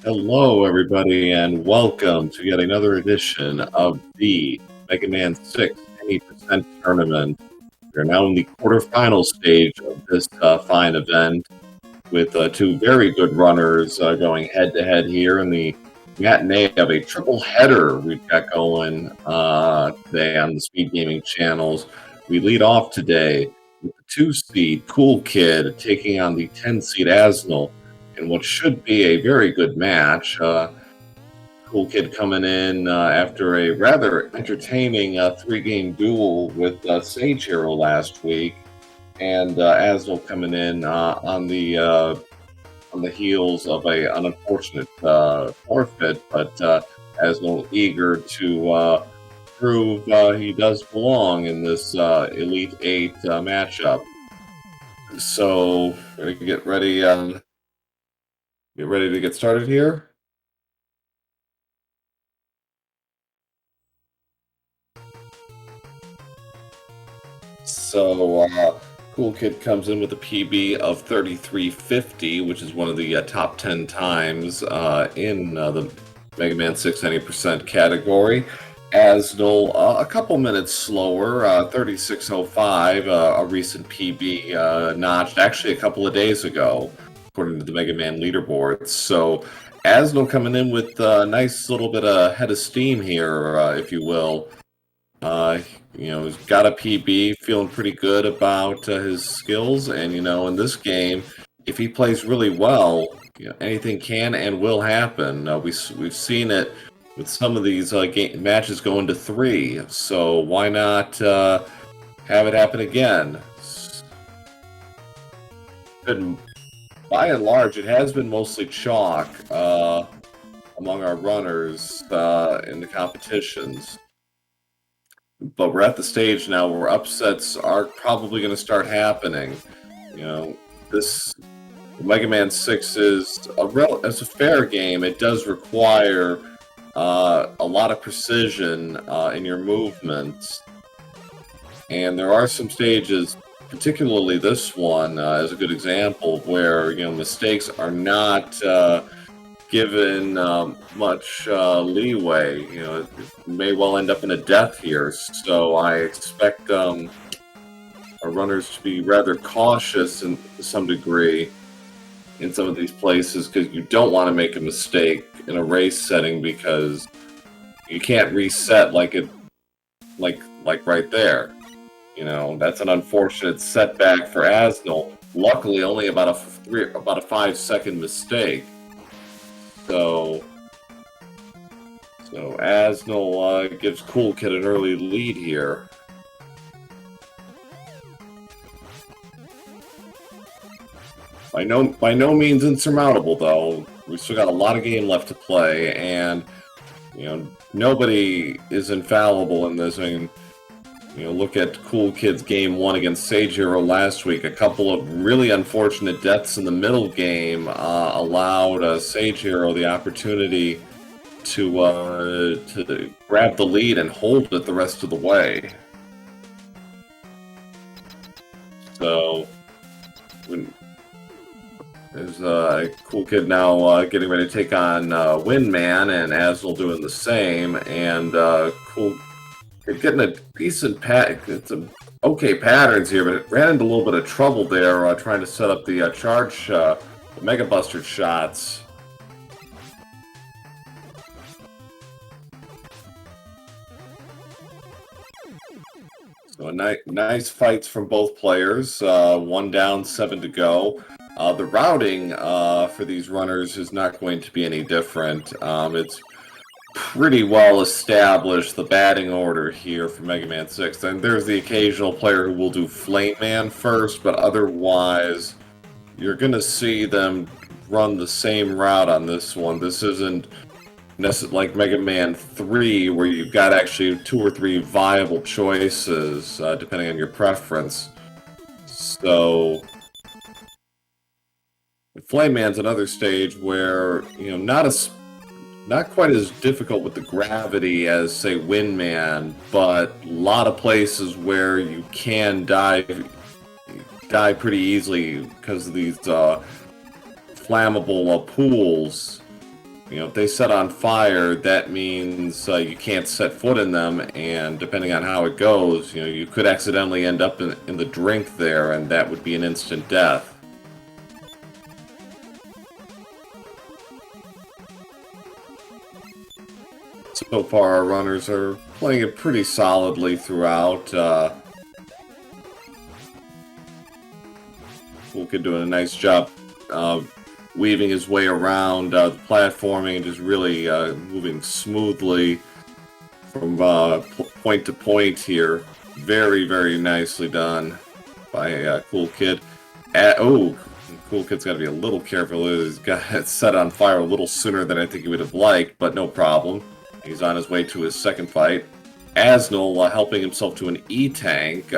Hello, everybody, and welcome to yet another edition of the Mega Man 6 20% tournament. We're now in the quarterfinal stage of this fine event with two very good runners going head-to-head here in the matinee of a triple header we've got going today on the SpeedGaming channels. We lead off today with the 2-seed Coolkid taking on the 10-seed AsneL in what should be a very good match. Coolkid coming in after a rather entertaining 3-game duel with Sage Hero last week, and AsneL coming in on the heels of an unfortunate forfeit, but AsneL eager to prove he does belong in this Elite 8 matchup. So, gonna get ready. Get ready to get started here. So, Coolkid comes in with a PB of 3350, which is one of the top 10 times in the Mega Man 6 90% category. AsneL, a couple minutes slower, 3605, a recent PB notched actually a couple of days ago, according to the Mega Man leaderboards. So, AsneL coming in with a nice little bit of head of steam here, if you will. He's got a PB, feeling pretty good about his skills, and in this game, if he plays really well, anything can and will happen. We've seen it with some of these matches going to 3, so why not have it happen again? By and large, it has been mostly chalk among our runners in the competitions. But we're at the stage now where upsets are probably going to start happening. This Mega Man 6 is it's a fair game. It does require a lot of precision in your movements. And there are some stages, particularly this one is a good example, where mistakes are not given much leeway. It may well end up in a death here, so I expect our runners to be rather cautious to some degree in some of these places, because you don't want to make a mistake in a race setting, because you can't reset like right there. That's an unfortunate setback for AsneL. Luckily, only about a 5-second mistake. So AsneL gives Coolkid an early lead here. By no means insurmountable, though. We still got a lot of game left to play, and nobody is infallible in this. I mean, look at Coolkid's game 1 against Sage Hero last week. A couple of really unfortunate deaths in the middle game allowed Sage Hero the opportunity to grab the lead and hold it the rest of the way. So, there's Coolkid now getting ready to take on Windman, and AsneL doing the same, and Coolkid getting a decent okay patterns here, but it ran into a little bit of trouble there trying to set up the charge, the Mega Buster shots. So nice fights from both players. 1 down, 7 to go. The routing for these runners is not going to be any different. It's pretty well established, the batting order here for Mega Man 6. And there's the occasional player who will do Flame Man first, but otherwise, you're going to see them run the same route on this one. This isn't like Mega Man 3, where you've got actually 2 or 3 viable choices, depending on your preference. So Flame Man's another stage where, not quite as difficult with the gravity as, say, Windman, but a lot of places where you can die pretty easily because of these flammable pools You know, if they set on fire, that means you can't set foot in them, and depending on how it goes, you know, you could accidentally end up in the drink there, and that would be an instant death. So far, our runners are playing it pretty solidly throughout. Coolkid doing a nice job weaving his way around the platforming and just really moving smoothly from point to point here. Very, very nicely done by Coolkid. Coolkid's got to be a little careful. He's got it set on fire a little sooner than I think he would have liked, but no problem. He's on his way to his second fight. AsneL helping himself to an E-Tank.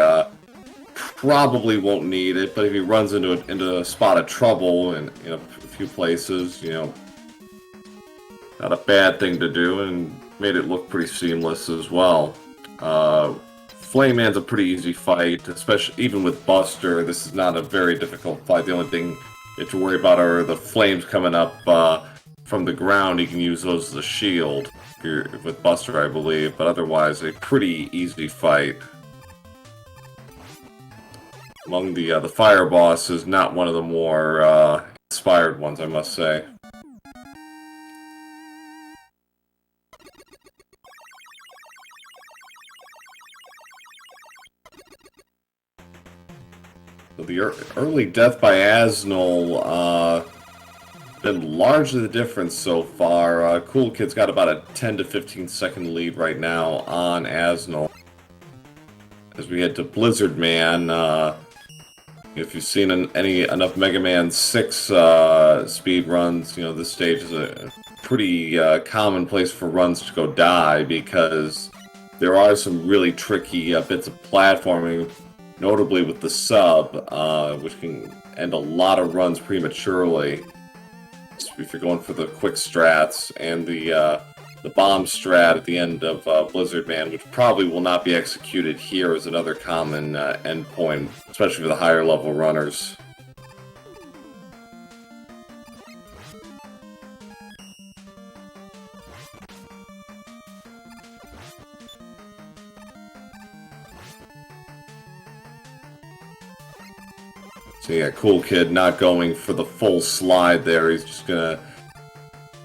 Probably won't need it, but if he runs into a spot of trouble in a few places, you know, not a bad thing to do, and made it look pretty seamless as well. Flame Man's a pretty easy fight, especially even with Buster. This is not a very difficult fight. The only thing you have to worry about are the flames coming up from the ground. You can use those as a shield with Buster, I believe, but otherwise a pretty easy fight. Among the fire bosses, not one of the more inspired ones, I must say. So the early death by AsneL been largely the difference so far. Coolkid's got about a 10 to 15 second lead right now on AsneL. As we head to Blizzard Man, if you've seen enough Mega Man 6 speed runs, you know, this stage is a pretty common place for runs to go die, because there are some really tricky bits of platforming, notably with the sub, which can end a lot of runs prematurely. So if you're going for the quick strats, and the bomb strat at the end of Blizzard Man, which probably will not be executed here, is another common endpoint, especially for the higher level runners. So yeah, Coolkid not going for the full slide there. He's just gonna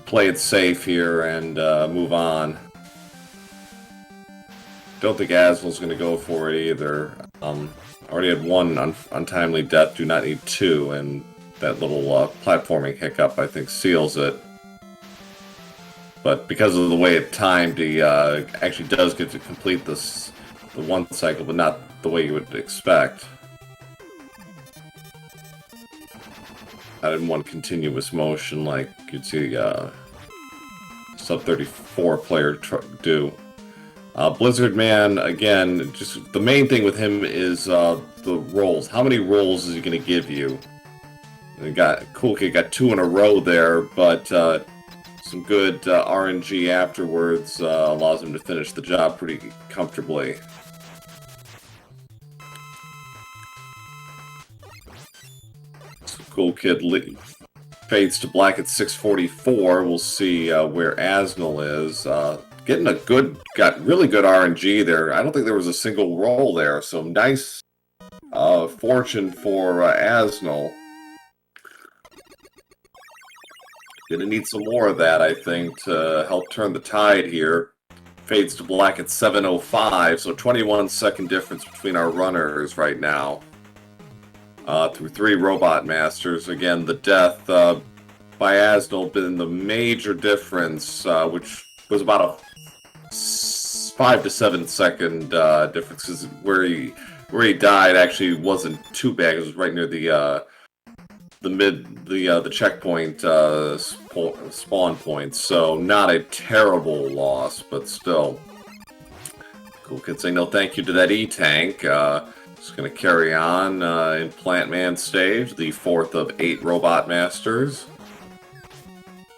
play it safe here and move on. Don't think AsneL's gonna go for it either. Already had one untimely death, do not need two, and that little platforming hiccup, I think, seals it. But because of the way it timed, he actually does get to complete the one cycle, but not the way you would expect. Not in one continuous motion like you'd see sub-34 player do. Blizzard Man, again, just the main thing with him is the rolls. How many rolls is he going to give you? And Coolkid got 2 in a row there, but some good RNG afterwards allows him to finish the job pretty comfortably. Coolkid fades to black at 644. We'll see where AsneL is. Getting got really good RNG there. I don't think there was a single roll there, so nice fortune for AsneL. Gonna need some more of that, I think, to help turn the tide here. Fades to black at 7:05, so 21-second difference between our runners right now. Through 3 Robot Masters. Again, the death by AsneL been the major difference, which was about a 5 to 7 second difference. Because where he died actually wasn't too bad. It was right near the checkpoint spawn point. So not a terrible loss, but still. Coolkid saying no thank you to that E-Tank. Just going to carry on in Plant Man stage, the 4th of 8 Robot Masters.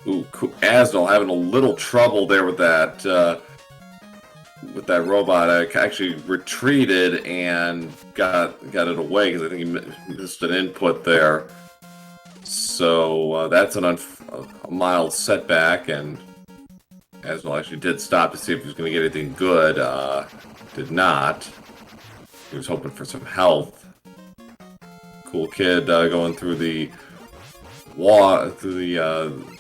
Ooh, AsneL having a little trouble there with that robot. I actually retreated and got it away because I think he missed an input there. So that's a mild setback, and AsneL actually did stop to see if he was going to get anything good. Did not. He was hoping for some health. Coolkid going through the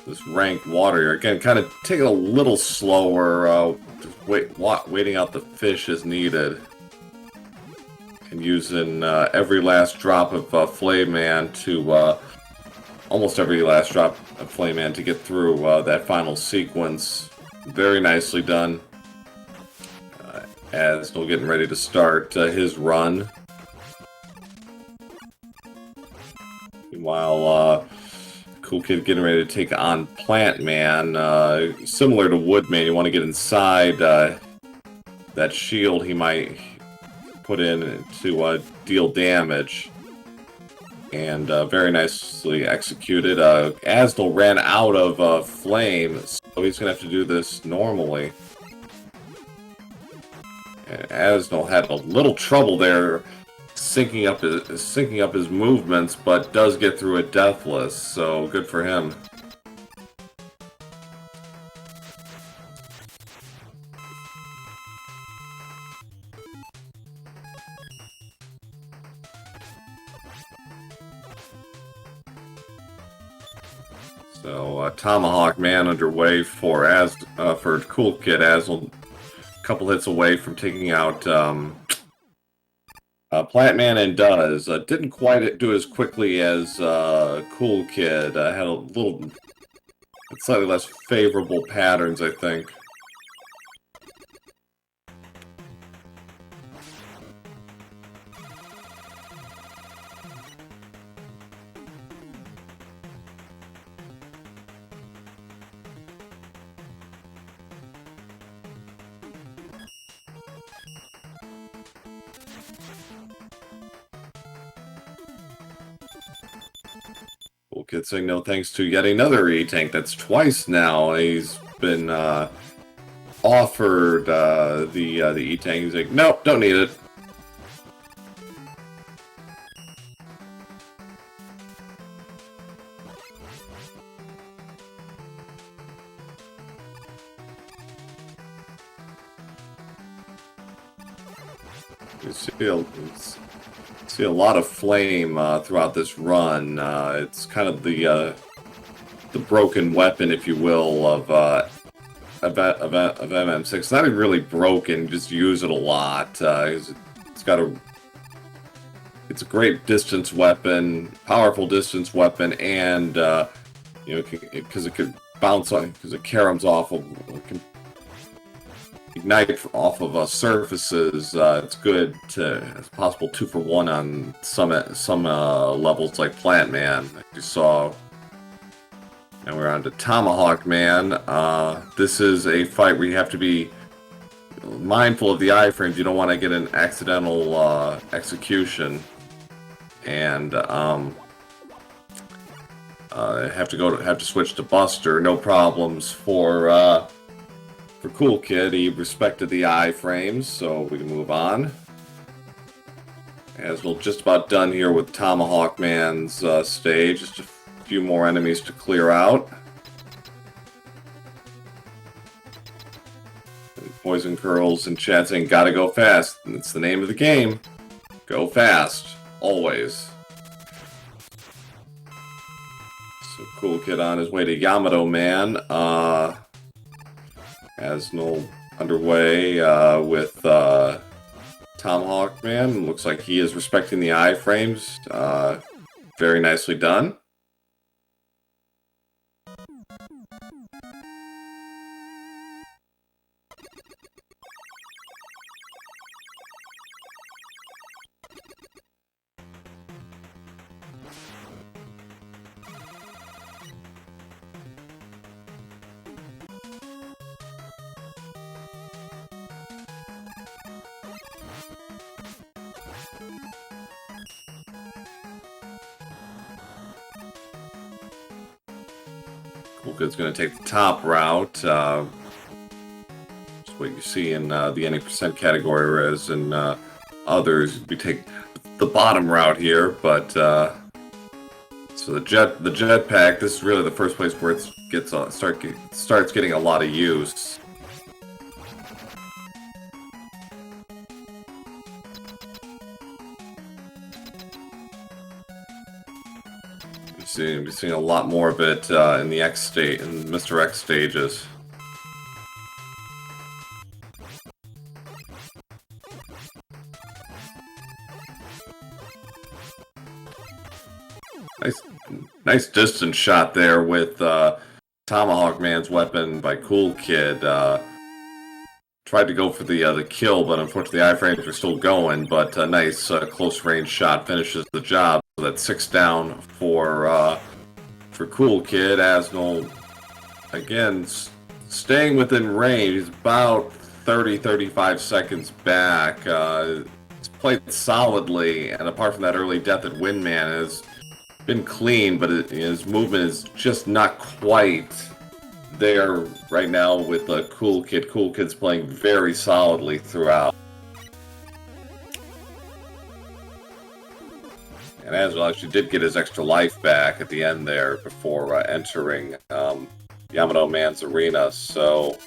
this ranked water here. Again, kind of taking a little slower, just waiting out the fish as needed. And using every last drop of Flame Man to, almost every last drop of Flame Man to get through that final sequence. Very nicely done. AsneL getting ready to start his run. Meanwhile, Coolkid getting ready to take on Plant Man. Similar to Woodman, you want to get inside that shield he might put in to deal damage. And very nicely executed. AsneL ran out of flame, so he's going to have to do this normally. And AsneL had a little trouble there syncing up his movements, but does get through it deathless, so good for him. So Tomahawk Man underway for Coolkid. AsneL a couple hits away from taking out Plant Man, and does. Didn't quite do as quickly as Coolkid. Had a little slightly less favorable patterns, I think. Coolkid saying no thanks to yet another E-Tank. That's twice now he's been offered the E-Tank. He's like, nope, don't need it. You see a lot of flame throughout this run. It's kind of the broken weapon, if you will, of MM6. Not even really broken, just use it a lot. It's a great distance weapon, powerful distance weapon, and because it could bounce on, because it caroms off of. Ignite off of surfaces. It's good to, it's possible 2-for-1 on some levels like Plant Man, like you saw. Now we're on to Tomahawk Man. This is a fight where you have to be mindful of the iframes. You don't want to get an accidental execution, and have to switch to Buster. No problems for Coolkid. He respected the iframes, so we can move on. AsneL just about done here with Tomahawk Man's stage. Just a few more enemies to clear out. And Poison Curls in chat saying, gotta go fast. And it's the name of the game. Go fast. Always. So Coolkid on his way to Yamato Man. AsneL underway with Tomahawk Man. Looks like he is respecting the iframes. Very nicely done. Coolkid's going to take the top route. Just what you see in the any percent category, whereas in others, we take the bottom route here, but So the jetpack, this is really the first place where it starts getting a lot of use. You're seeing a lot more of it in the in Mr. X stages. Nice distance shot there with Tomahawk Man's weapon by Coolkid. Tried to go for the kill, but unfortunately the iframes are still going. But a nice close range shot finishes the job. So that's 6 down for Coolkid. AsneL again staying within range. He's about 30-35 seconds back. He's played solidly, and apart from that early death at Windman, has been clean, but his movement is just not quite there right now with Coolkid. Coolkid's playing very solidly throughout. And AsneL actually did get his extra life back at the end there before entering Yamato Man's arena. So,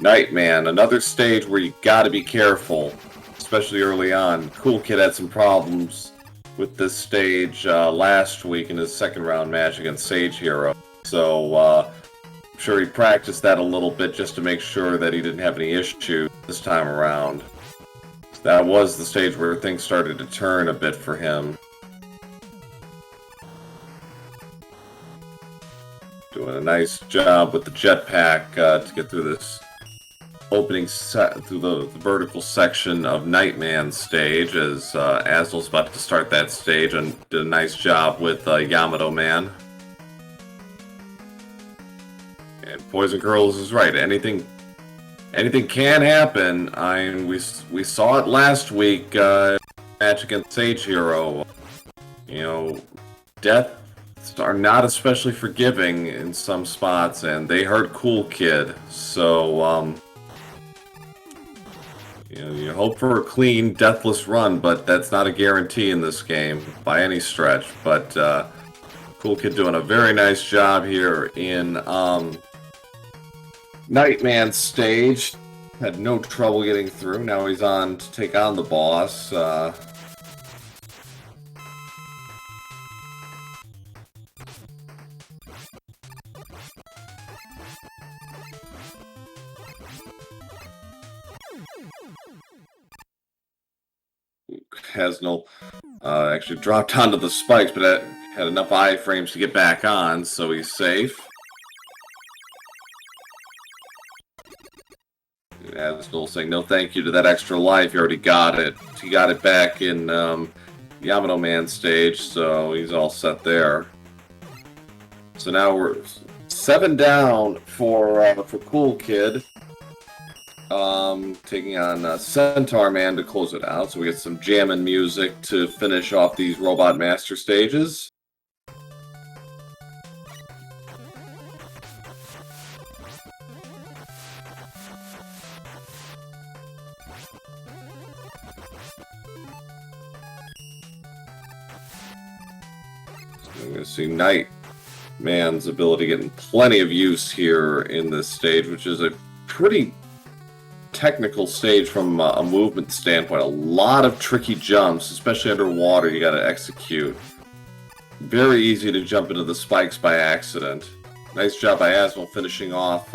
Nightman, another stage where you gotta be careful, especially early on. Coolkid had some problems with this stage last week in his second round match against Sage Hero. So I'm sure he practiced that a little bit just to make sure that he didn't have any issues this time around. So that was the stage where things started to turn a bit for him. Doing a nice job with the jetpack to get through this opening through the vertical section of Nightman's stage, as AsneL's about to start that stage and did a nice job with Yamato Man. And Poison Girls is right. Anything can happen. We saw it last week match against Sage Hero. You know, deaths are not especially forgiving in some spots, and they hurt Coolkid. So you hope for a clean, deathless run, but that's not a guarantee in this game by any stretch. But Coolkid doing a very nice job here in Nightman's stage. Had no trouble getting through. Now he's on to take on the boss. AsneL actually dropped onto the spikes, but had enough iframes to get back on, so he's safe. AsneL saying no thank you to that extra life. He already got it. He got it back in Yamato Man's stage, so he's all set there. So now we're 7 down for Coolkid. Taking on Centaur Man to close it out, so we get some jammin' music to finish off these Robot Master stages. So we're going to see Nightman's ability getting plenty of use here in this stage, which is a pretty technical stage from a movement standpoint. A lot of tricky jumps, especially underwater, you got to execute. Very easy to jump into the spikes by accident. Nice job by AsneL finishing off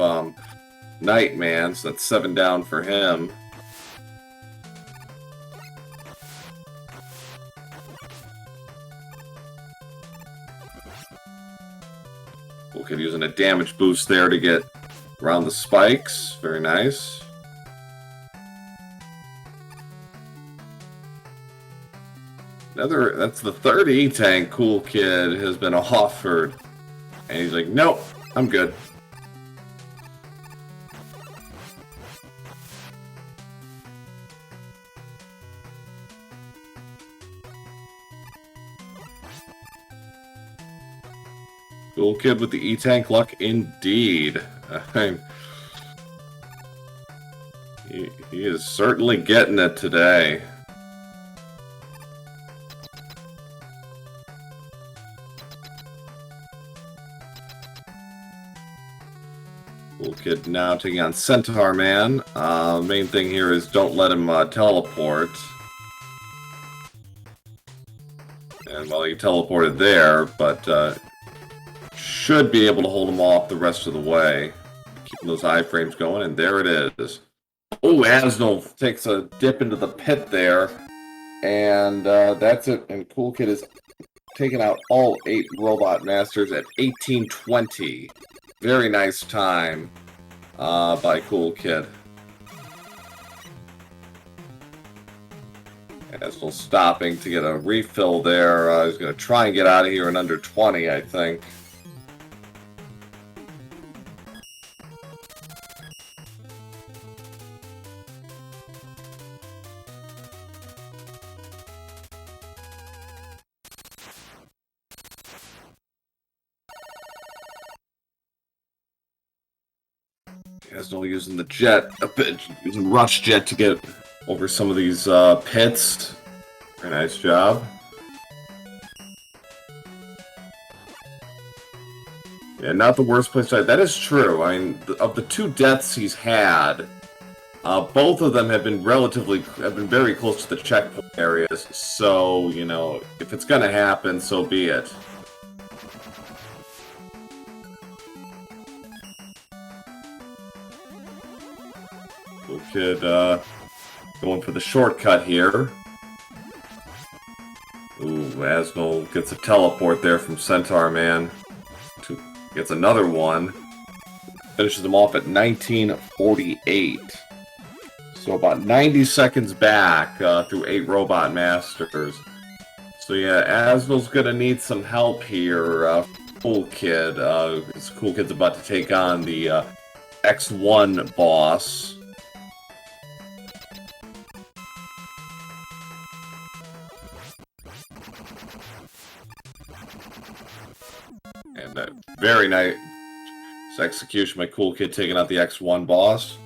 Nightman, so that's 7 down for him. Coolkid using a damage boost there to get around the spikes. Very nice. That's the third E-Tank Coolkid has been offered. And he's like, nope, I'm good. Coolkid with the E-Tank luck indeed. He is certainly getting it today. Coolkid now taking on Centaur Man. Main thing here is don't let him teleport. And well, he teleported there, but should be able to hold him off the rest of the way. Keeping those iframes going, and there it is. Oh, AsneL takes a dip into the pit there, and that's it. And Coolkid is taking out all 8 Robot Masters at 18:20. Very nice time by Coolkid. AsneL stopping to get a refill there. He's going to try and get out of here in under 20, I think. AsneL using the jet, using Rush Jet to get over some of these pits. Very nice job. Yeah, not the worst place to die. That is true. I mean, of the 2 deaths he's had, both of them have been very close to the checkpoint areas. So, you know, if it's going to happen, so be it. Coolkid going for the shortcut here. Ooh, AsneL gets a teleport there from Centaur Man. Gets another one. Finishes him off at 19:48. So about 90 seconds back through 8 Robot Masters. So yeah, AsneL's going to need some help here. Coolkid. Coolkid's about to take on the X1 boss. And very nice execution by Coolkid taking out the X1 boss.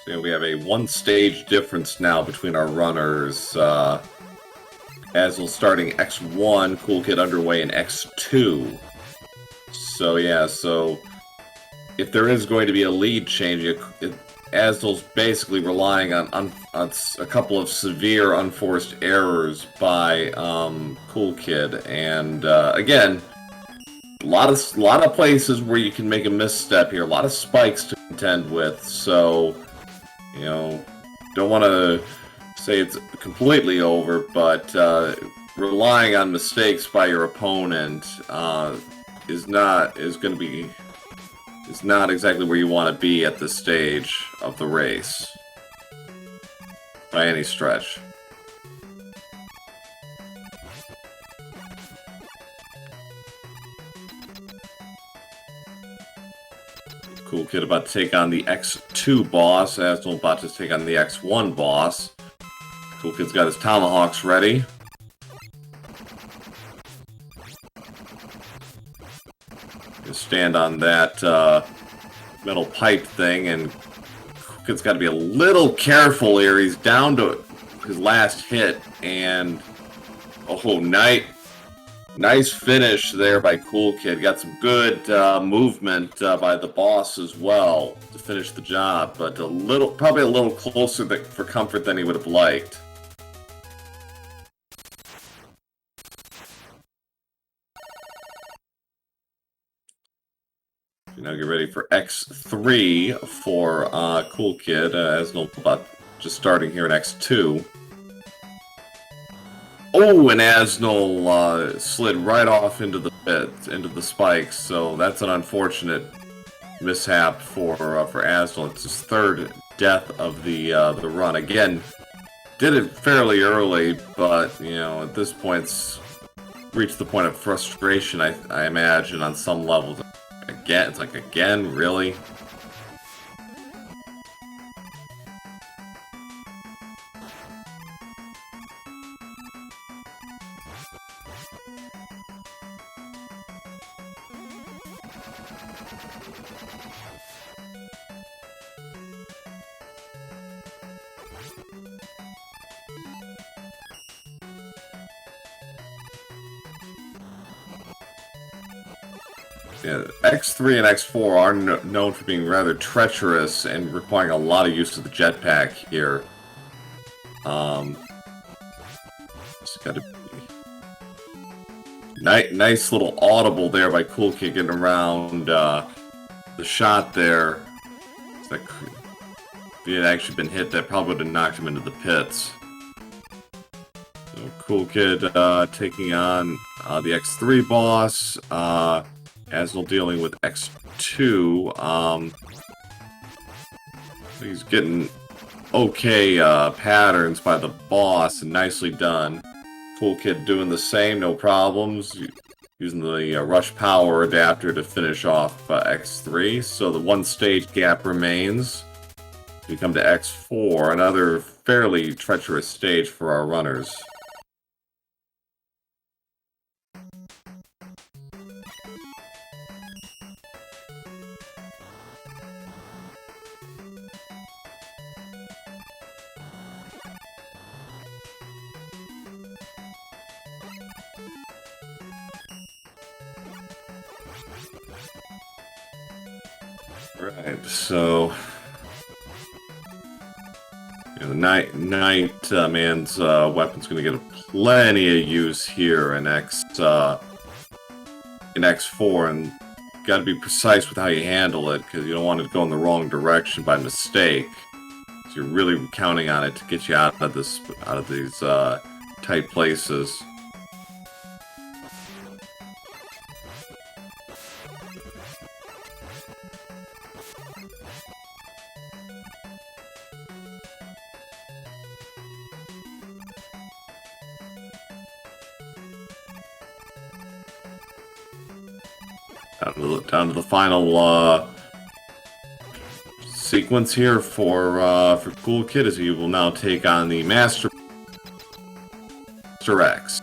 So we have a 1-stage difference now between our runners. AsneL starting X1, Coolkid underway in X2. So yeah, so if there is going to be a lead change, AsneL's basically relying on a couple of severe unforced errors by Coolkid, and again, a lot of places where you can make a misstep here, a lot of spikes to contend with. So you know, don't want to say it's completely over, but relying on mistakes by your opponent is not exactly where you want to be at this stage of the race by any stretch. Coolkid about to take on the X2 boss. AsneL about to take on the X1 boss. Coolkid's got his tomahawks ready. Stand on that metal pipe thing, and Coolkid's got to be a little careful here. He's down to his last hit, and oh, nice finish there by Coolkid. Got some good movement by the boss as well to finish the job, but probably a little closer for comfort than he would have liked. Now get ready for X3 for Coolkid. AsneL about just starting here in X2. Oh, and AsneL slid right off into the pit, into the spikes. So that's an unfortunate mishap for AsneL. It's his 3rd death of the run. Again, did it fairly early, but you know, at this point, it's reached the point of frustration. I imagine on some levels. Again, it's like, again, really? Yeah, X3 and X4 are known for being rather treacherous and requiring a lot of use of the jetpack here. Just gotta be... Nice little audible there by Coolkid getting around the shot there. If he had actually been hit, that probably would have knocked him into the pits. So Coolkid taking on the X3 boss. AsneL dealing with X2. He's getting okay patterns by the boss, and nicely done. Coolkid doing the same, no problems. Using the rush power adapter to finish off X3. So the one stage gap remains. We come to X4, another fairly treacherous stage for our runners. Right, so the Night Man's weapon's going to get plenty of use here in X4, and got to be precise with how you handle it, because you don't want it to go in the wrong direction by mistake. So you're really counting on it to get you out of these tight places. Down to the final sequence here for Coolkid, as he will now take on the Master X.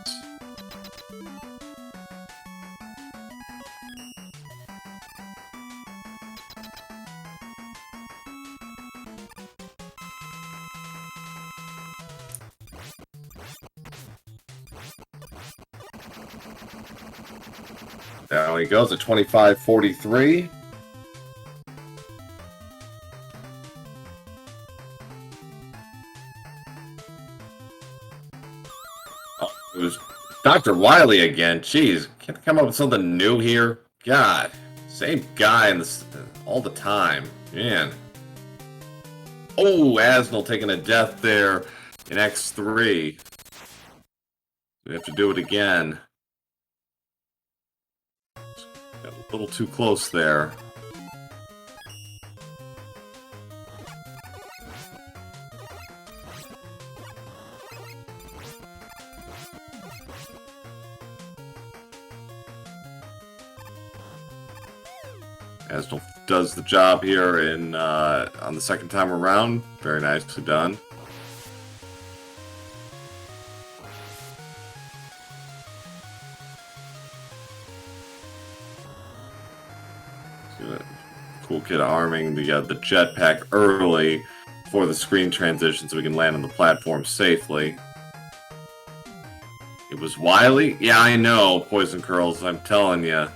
There he goes at 25:43. Oh, it was Dr. Wily again. Jeez, can't they come up with something new here? God, same guy in this all the time. Man. Oh, AsneL taking a death there in X3. We have to do it again. Got a little too close there. AsneL does the job here in on the second time around. Very nicely done. Coolkid arming the jetpack early for the screen transition so we can land on the platform safely. It was Wily? Yeah, I know, Poison Curls, I'm telling you.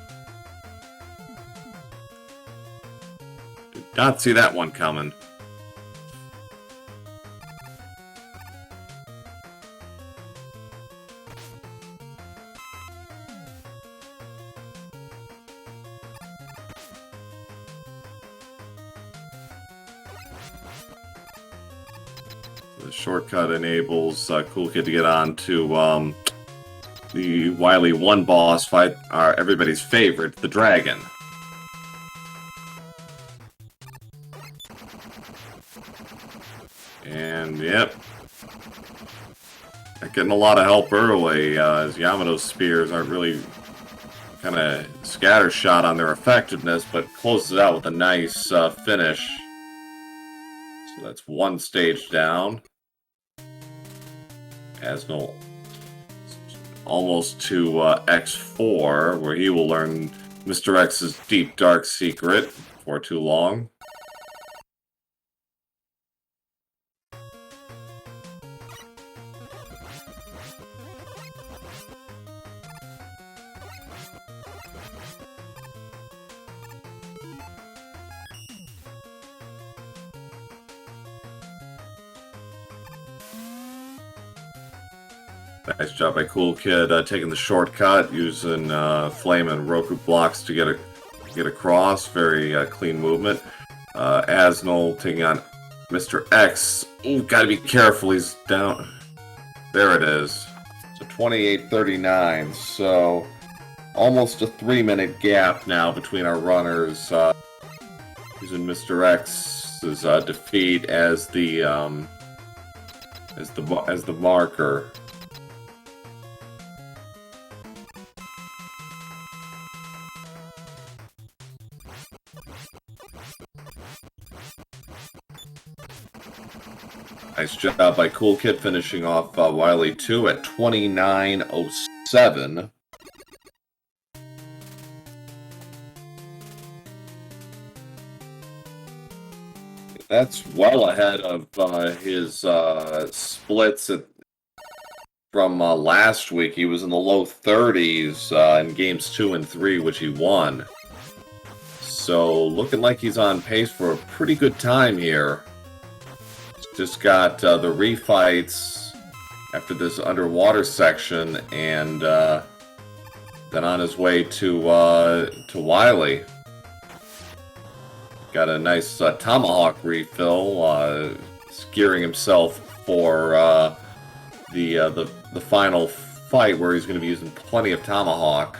Did not see that one coming. The shortcut enables Coolkid to get on to the Wily 1 boss fight, everybody's favorite, the dragon. And, yep. Getting a lot of help early, as Yamato's spears aren't really kind of scattershot on their effectiveness, but closes it out with a nice finish. So that's one stage down. AsneL almost to X4, where he will learn Mr. X's deep dark secret before too long. Nice job by Coolkid taking the shortcut, using flame and Roku blocks to get across. Very clean movement. AsneL taking on Mr. X. Ooh, gotta be careful. He's down. There it is. So 28:39. So almost a 3-minute gap now between our runners. Using Mr. X's defeat as the marker. Nice job by Coolkid finishing off Wily 2 at 29:07. That's well ahead of his splits from last week. He was in the low 30s in games 2 and 3, which he won. So looking like he's on pace for a pretty good time here. Just got the refights after this underwater section, and then on his way to Wily. Got a nice tomahawk refill, gearing himself for the final fight, where he's going to be using plenty of tomahawk.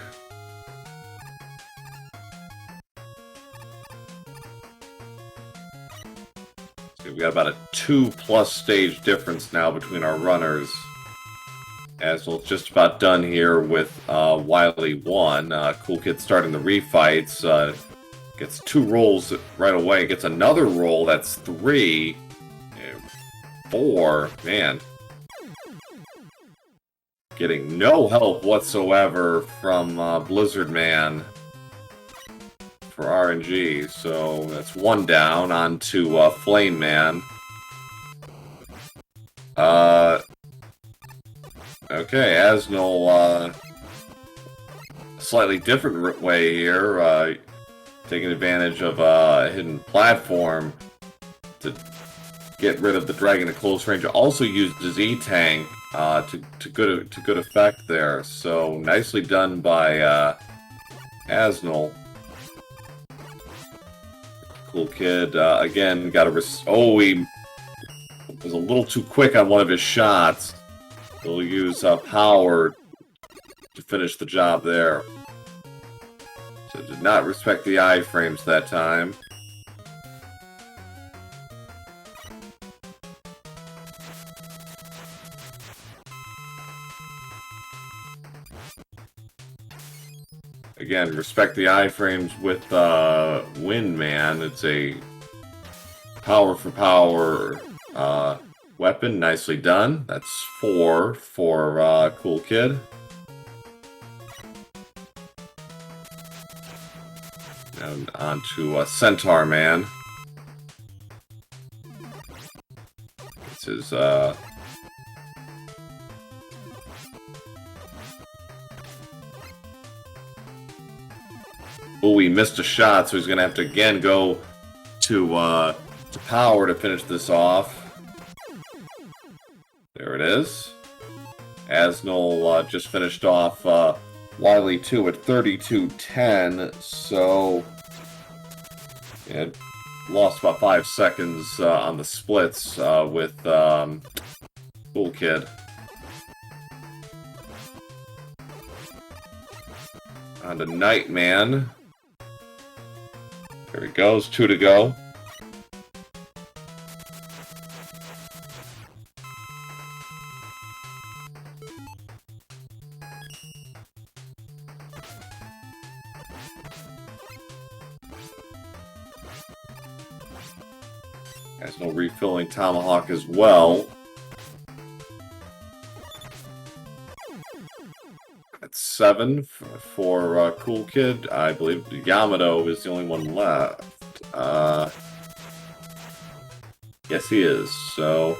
We've got about a 2+ stage difference now between our runners. AsneL's just about done here with Wily 1. Coolkid starting the refights. Gets 2 rolls right away. Gets another roll. That's 3. 4. Man. Getting no help whatsoever from Blizzard Man for RNG, so that's 1 down. On to Flame Man. Okay, AsneL, slightly different way here, taking advantage of a hidden platform to get rid of the dragon at close range. Also used his E-Tank to good effect there, so nicely done by AsneL. Coolkid, again, got a he was a little too quick on one of his shots. He'll use power to finish the job there. So did not respect the iframes that time. Again, respect the iframes with Windman. It's a power for power weapon. Nicely done. That's 4 for Coolkid. And on to Centaur Man. This is oh, he missed a shot, so he's going to have to again go to power to finish this off. There it is. AsneL just finished off Wily 2 at 32:10, so it lost about 5 seconds on the splits with Coolkid. On to Nightman. There he goes, 2 to go. AsneL refilling tomahawk as well. That's 7 for Coolkid. I believe Yamato is the only one left. Yes, he is. So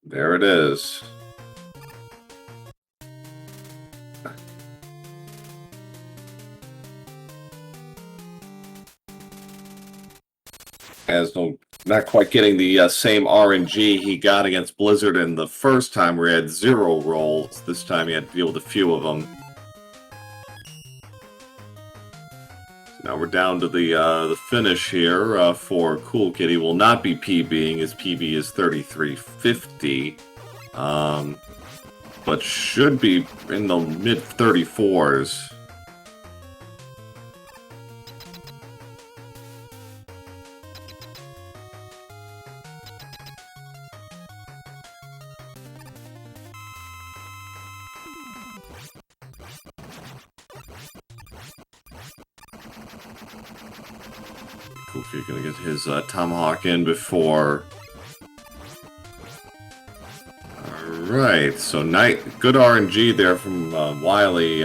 there it is. AsneL not quite getting the same RNG he got against Blizzard in the first time where he had 0 rolls. This time he had to deal with a few of them. So now we're down to the finish here for Coolkid. He will not be PBing. His PB is 3350. But should be in the mid-34s. Coolkid gonna get his tomahawk in before. Alright, so good RNG there from Wiley.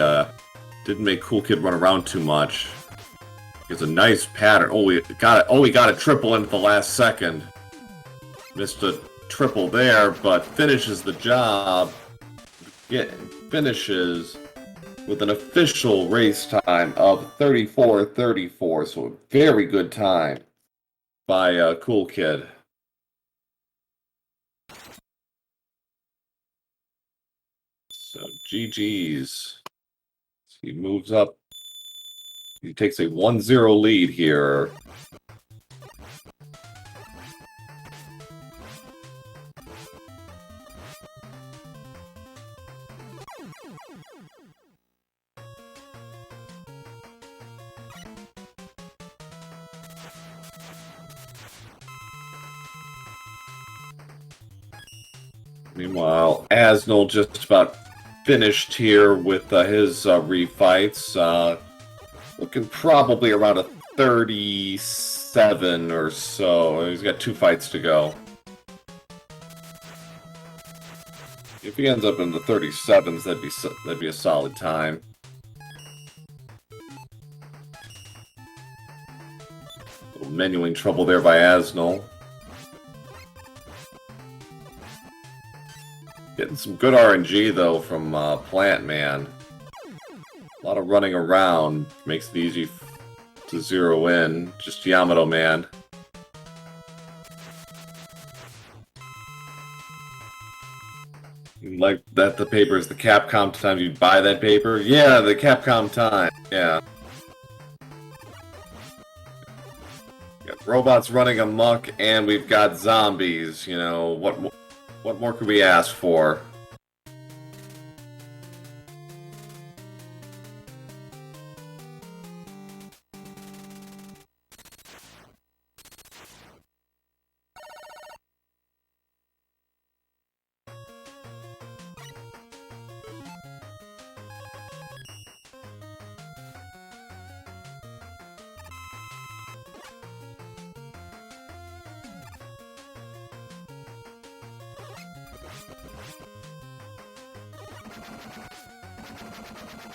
Didn't make Coolkid run around too much. It's a nice pattern. Oh, we got a triple in at the last second. Missed a triple there, but finishes the job. Finishes with an official race time of 34:34, so a very good time by Coolkid. So GG's. He moves up. He takes a 1-0 lead here. Meanwhile, AsneL just about finished here with his refights. Looking probably around a 37 or so. He's got 2 fights to go. If he ends up in the 37s, that'd be a solid time. A little menuing trouble there by AsneL. Getting some good RNG, though, from Plant Man. A lot of running around. Makes it easy to zero in. Just Yamato Man. Like that the paper is the Capcom time you buy that paper? Yeah, the Capcom time. Yeah. Got robots running amok, and we've got zombies. You know, what more could we ask for?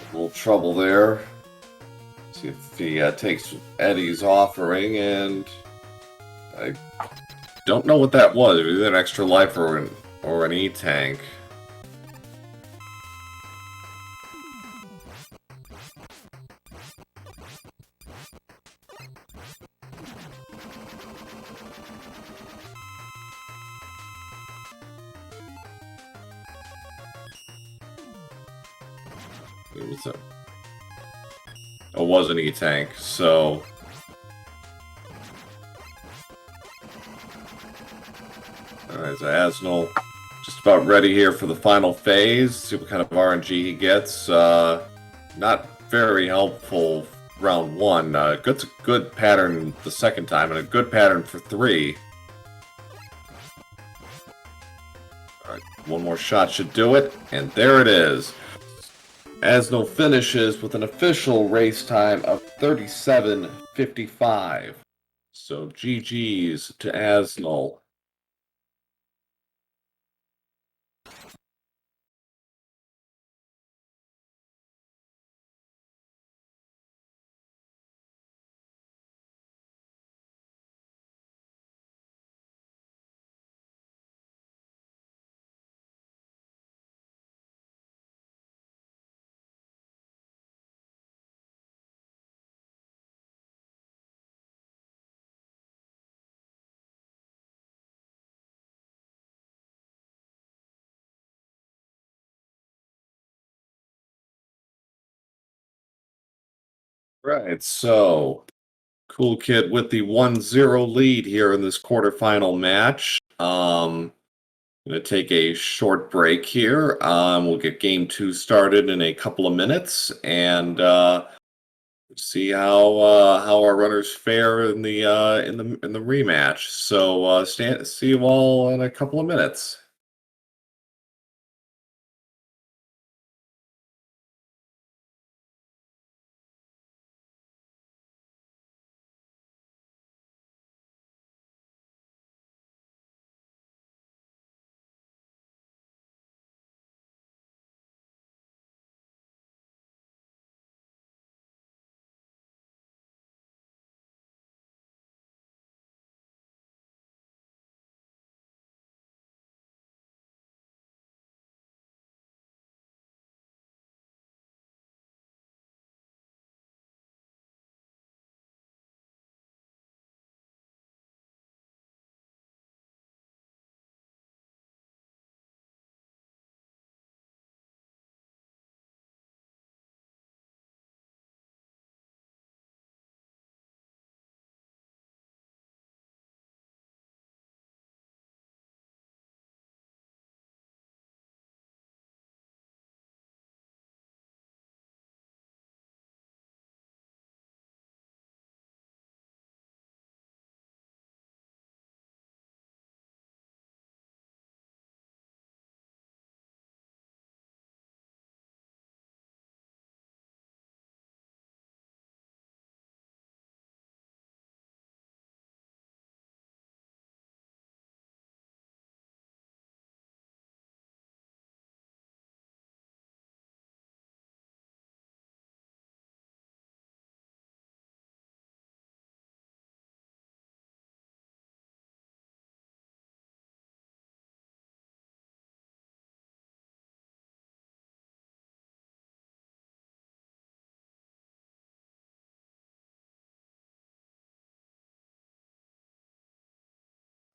A little trouble there. See if he takes Eddie's offering, and I don't know what that was. It was either an extra life or an E-tank. It was an E-tank, so alright, so AsneL just about ready here for the final phase. See what kind of RNG he gets. Not very helpful round 1. Good pattern the second time, and a good pattern for 3. Alright, one more shot should do it, and there it is. AsneL finishes with an official race time of 37:55. So GG's to AsneL. Right, so Coolkid with the 1-0 lead here in this quarterfinal match. Gonna take a short break here. We'll get game two started in a couple of minutes and see how our runners fare in the rematch. So see you all in a couple of minutes.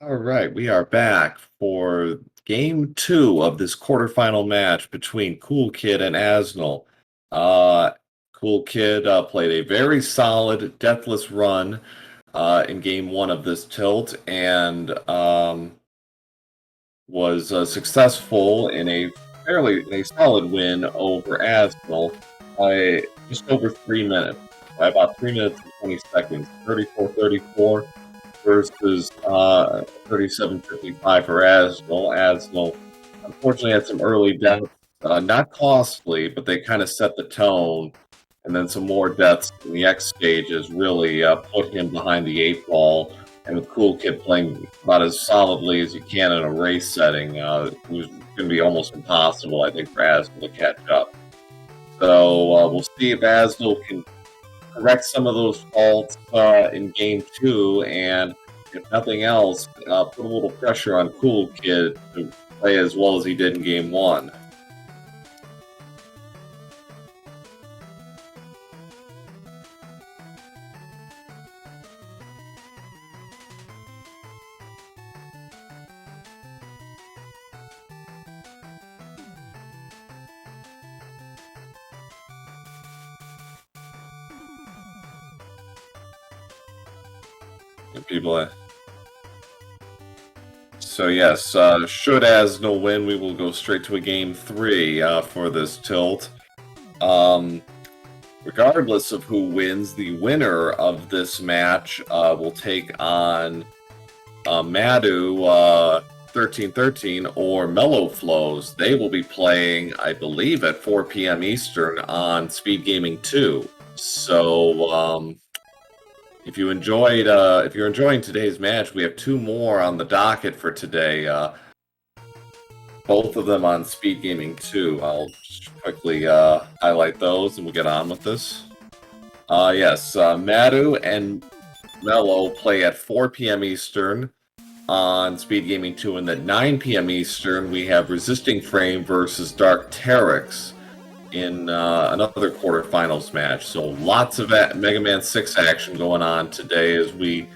All right, we are back for game two of this quarterfinal match between Coolkid and AsneL. Uh, Coolkid played a very solid deathless run in game one of this tilt and was successful in a solid win over AsneL by just over 3 minutes, by about 3 minutes and 20 seconds, 34-34 versus 37.55 for AsneL. AsneL unfortunately had some early deaths, not costly, but they kind of set the tone. And then some more deaths in the X stages really put him behind the eight ball. And with Coolkid playing about as solidly as you can in a race setting, it was going to be almost impossible, I think, for AsneL to catch up. So we'll see if AsneL can correct some of those faults in game two, and if nothing else, put a little pressure on Coolkid to play as well as he did in game one. People. So yes, should AsneL win, we will go straight to a game three for this tilt. Regardless of who wins, the winner of this match will take on Madu 1313 or Mellow Flows. They will be playing, I believe, at 4 p.m. Eastern on SpeedGaming 2. So if you're enjoying today's match, we have two more on the docket for today. Both of them on SpeedGaming 2. I'll just quickly highlight those and we'll get on with this. Yes, Madu and Mellow play at 4 p.m. Eastern on SpeedGaming 2, and at 9 p.m. Eastern, we have Resisting Frame versus Dark Teryx in another quarterfinals match. So lots of Mega Man 6 action going on today as we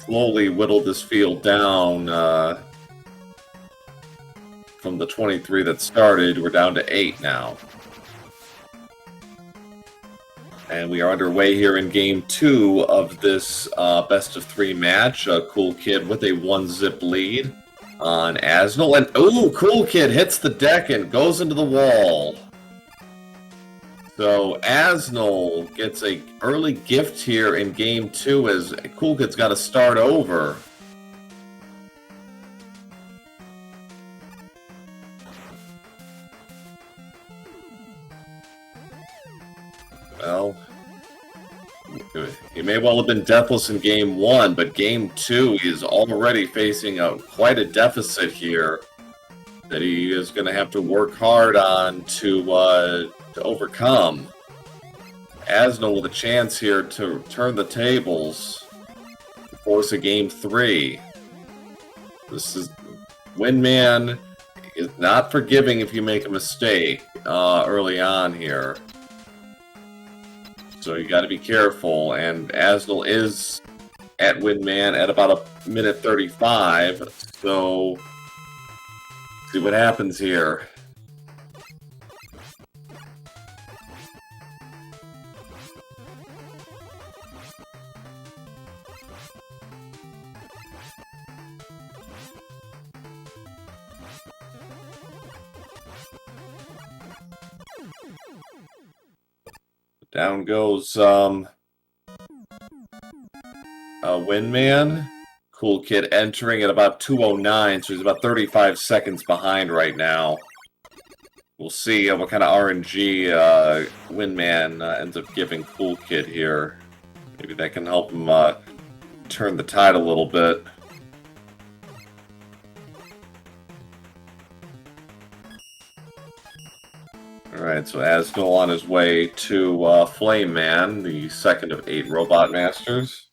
slowly whittle this field down from the 23 that started. We're down to 8 now. And we are underway here in game 2 of this best-of-3 match. Coolkid with a 1-zip lead on AsneL. And, ooh, Coolkid hits the deck and goes into the wall. So AsneL gets an early gift here in game 2 as Coolkid's got to start over. Well, he may well have been deathless in game 1, but game 2 is already facing quite a deficit here that he is going to have to work hard on to overcome. AsneL with a chance here to turn the tables, force a game 3. This is Windman is not forgiving if you make a mistake early on here. So you got to be careful, and AsneL is at Windman at about a minute 35, so see what happens here. Down goes Windman. Coolkid entering at about 2:09, so he's about 35 seconds behind right now. We'll see what kind of RNG Windman ends up giving Coolkid here. Maybe that can help him turn the tide a little bit. Alright, so AsneL on his way to Flame Man, the second of 8 Robot Masters.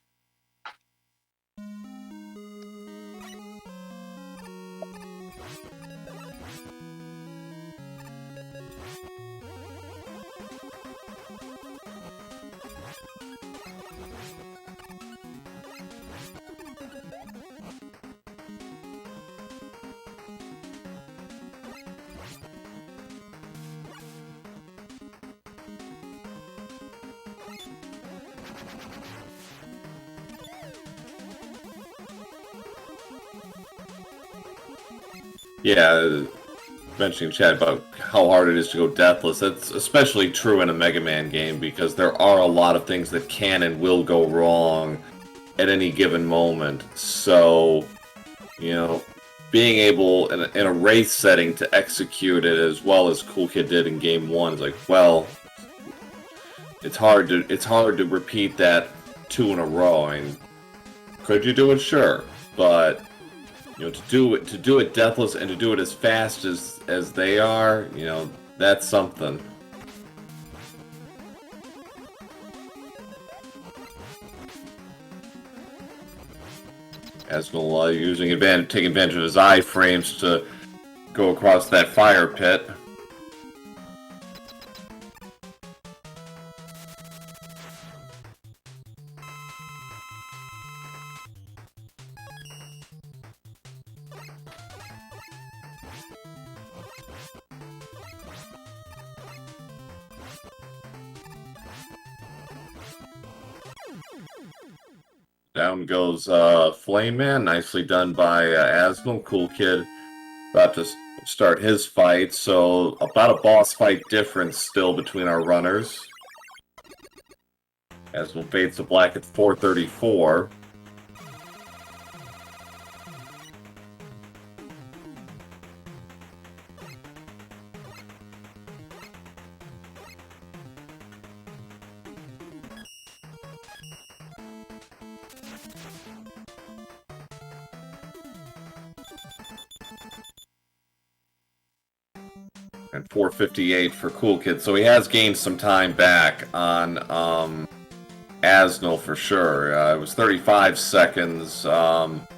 Yeah, mentioning chat about how hard it is to go deathless. That's especially true in a Mega Man game because there are a lot of things that can and will go wrong at any given moment. So, you know, being able in a race setting to execute it as well as Coolkid did in game 1 is like, well, it's hard to repeat that 2 in a row. I mean, could you do it? Sure, but you know, to do it deathless and to do it as fast as they are, you know, that's something. AsneL taking advantage of his iframes to go across that fire pit. Down goes Flame Man, nicely done by AsneL. Coolkid about to start his fight, so about a boss fight difference still between our runners. AsneL fades to black at 434. And 458 for Coolkid, so he has gained some time back on AsneL for sure. It was 35 seconds going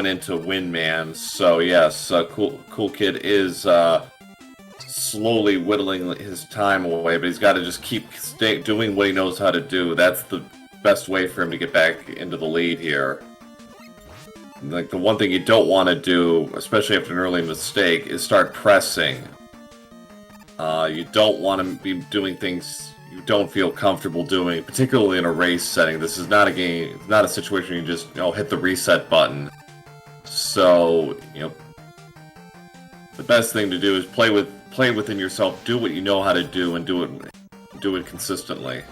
into Windman, so yes, Coolkid is slowly whittling his time away, but he's got to just keep doing what he knows how to do. That's the best way for him to get back into the lead here. Like, the one thing you don't want to do, especially after an early mistake, is start pressing. You don't want to be doing things you don't feel comfortable doing, particularly in a race setting. This is not a game, it's not a situation where you just, hit the reset button. So, the best thing to do is play within yourself, do what you know how to do, and do it consistently.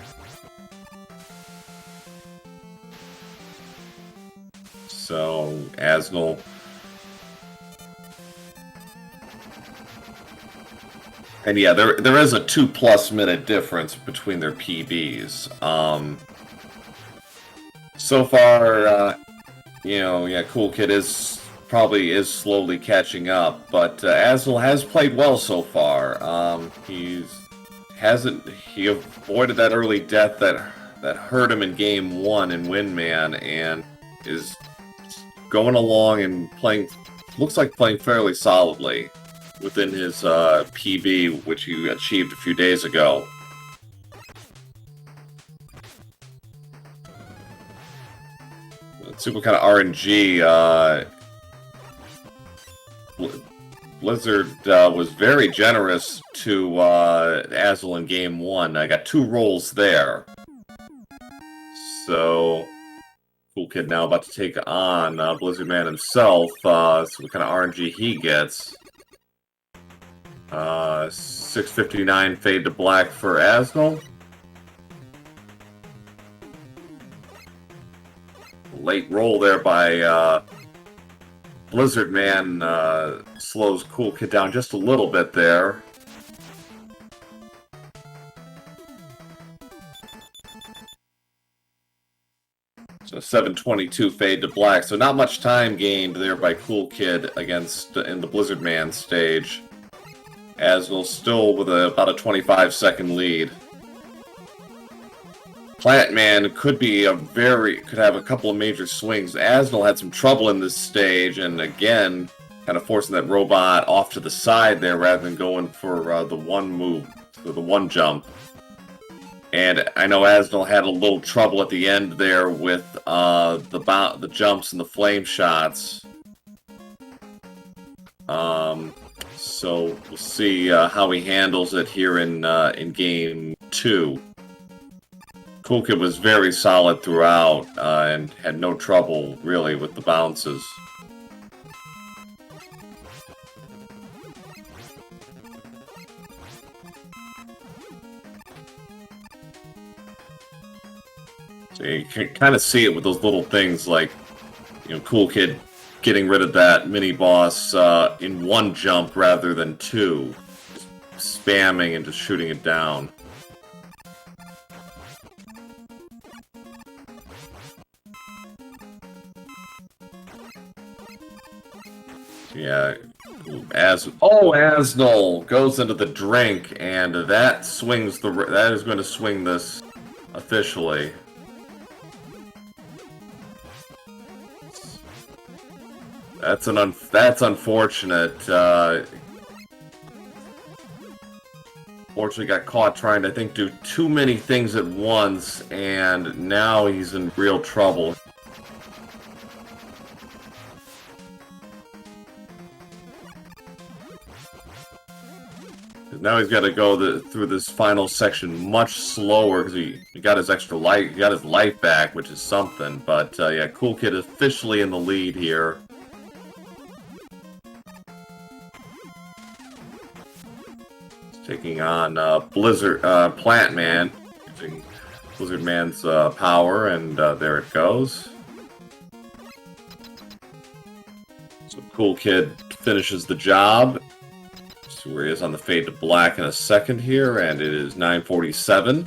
So, AsneL. And yeah, there is a 2+ minute difference between their PBs. So far, Coolkid is slowly catching up, but AsneL has played well so far. He avoided that early death that hurt him in Game 1 in Windman, and is going along and looks like playing fairly solidly within his PB, which he achieved a few days ago. Let's see what kind of RNG. Blizzard was very generous to AsneL in Game 1. I got 2 rolls there. So Coolkid now about to take on Blizzard Man himself. See what kind of RNG he gets. 659 fade to black for AsneL. Late roll there by Blizzard Man slows Coolkid down just a little bit there. So 722 fade to black. So not much time gained there by Coolkid in the Blizzard Man stage. AsneL still with about a 25-second lead. Plant Man could have a couple of major swings. AsneL had some trouble in this stage, and again, kind of forcing that robot off to the side there rather than going for the one move, for the one jump. And I know AsneL had a little trouble at the end there with the jumps and the flame shots. So we'll see how he handles it here in Game 2. Coolkid was very solid throughout and had no trouble, really, with the bounces. So you can kind of see it with those little things like, Coolkid getting rid of that mini-boss in one jump rather than 2. Just spamming and just shooting it down. Yeah, AsneL goes into the drink, and that is going to swing this officially. That's unfortunate. Fortunately got caught trying to, I think, do too many things at once, and now he's in real trouble. Now he's got to go through this final section much slower because he got his extra life, he got his life back, which is something. But yeah, Coolkid officially in the lead here. He's taking on Plant Man, using Blizzard Man's power, and there it goes. So Coolkid finishes the job. So where he is on the fade to black in a second here, and it is 9:47.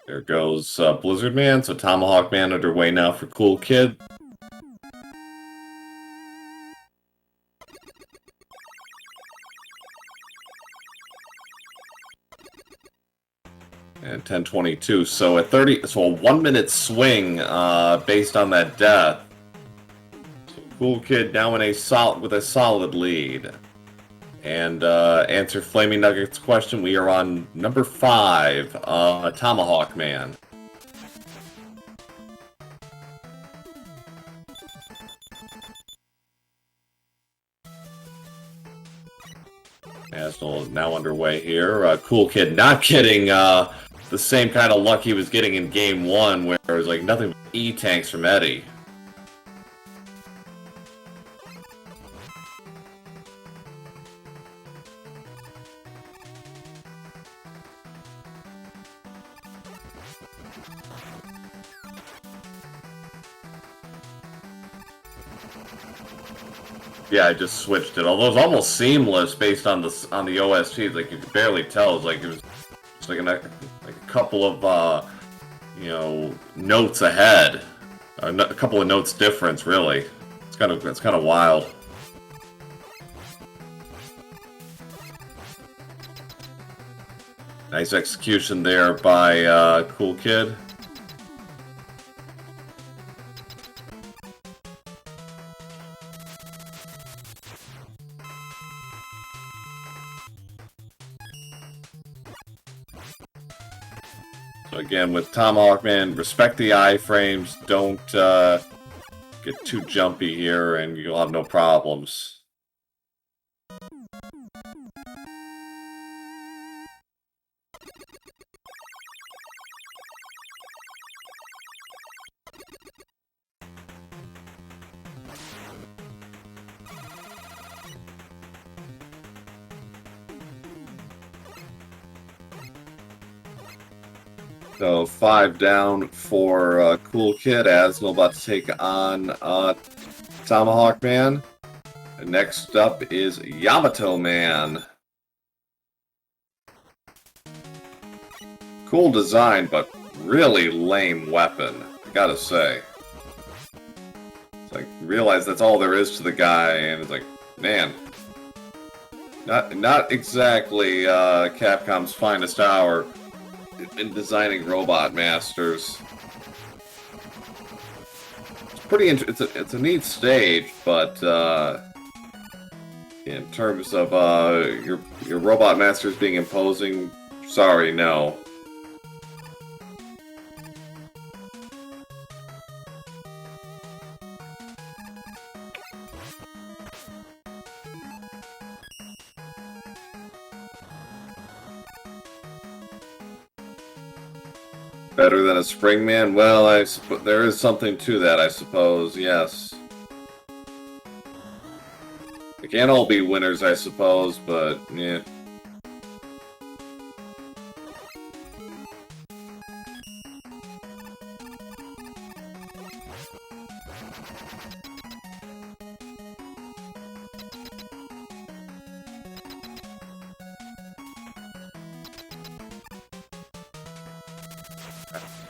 There goes Blizzard Man. So Tomahawk Man underway now for Coolkid. And 10:22. So at 30, so a 1-minute swing based on that death. So Coolkid now with a solid lead. And answer Flaming Nugget's question, we are on number 5, Tomahawk Man. AsneL now underway here. Coolkid not getting the same kind of luck he was getting in game 1, where it was like nothing but E-tanks from Eddie. Yeah, I just switched it. Although it's almost seamless based on the OST, like you could barely tell. It's like like a couple of you know, notes ahead, a couple of notes difference. Really, it's kind of wild. Nice execution there by Coolkid. So again, with Tomahawk Man, respect the iframes. Don't get too jumpy here, and you'll have no problems. So 5 down for Coolkid. AsneL about to take on Tomahawk Man. And next up is Yamato Man. Cool design, but really lame weapon, I gotta say. It's like, realize that's all there is to the guy, and it's like, man, not exactly Capcom's finest hour in designing Robot Masters. It's pretty it's a neat stage, but in terms of your Robot Masters being imposing, sorry, no. Better than a Springman? Well, there is something to that, I suppose, yes. They can't all be winners, I suppose, but, yeah.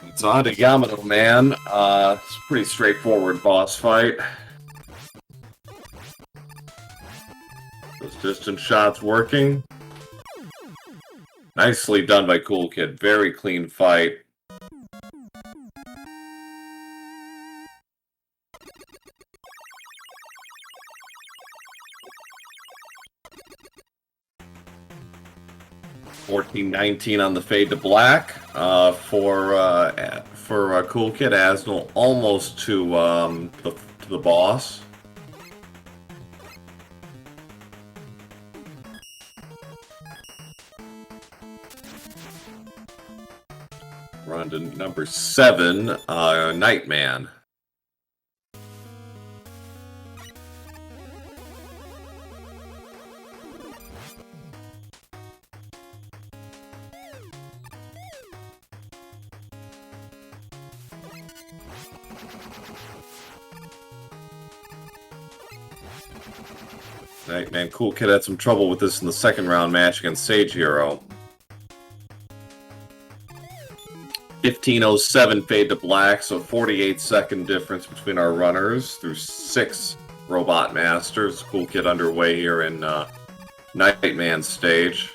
It's on to Yamato Man. It's a pretty straightforward boss fight. Those distance shots working. Nicely done by Coolkid. Very clean fight. $14.19 on the fade to black for Coolkid. AsneL almost to the boss. We're on to number 7, Nightman. Man, Coolkid had some trouble with this in the second round match against Sage Hero. 15:07 fade to black, so 48-second difference between our runners through 6 Robot Masters. Coolkid underway here in Nightman stage.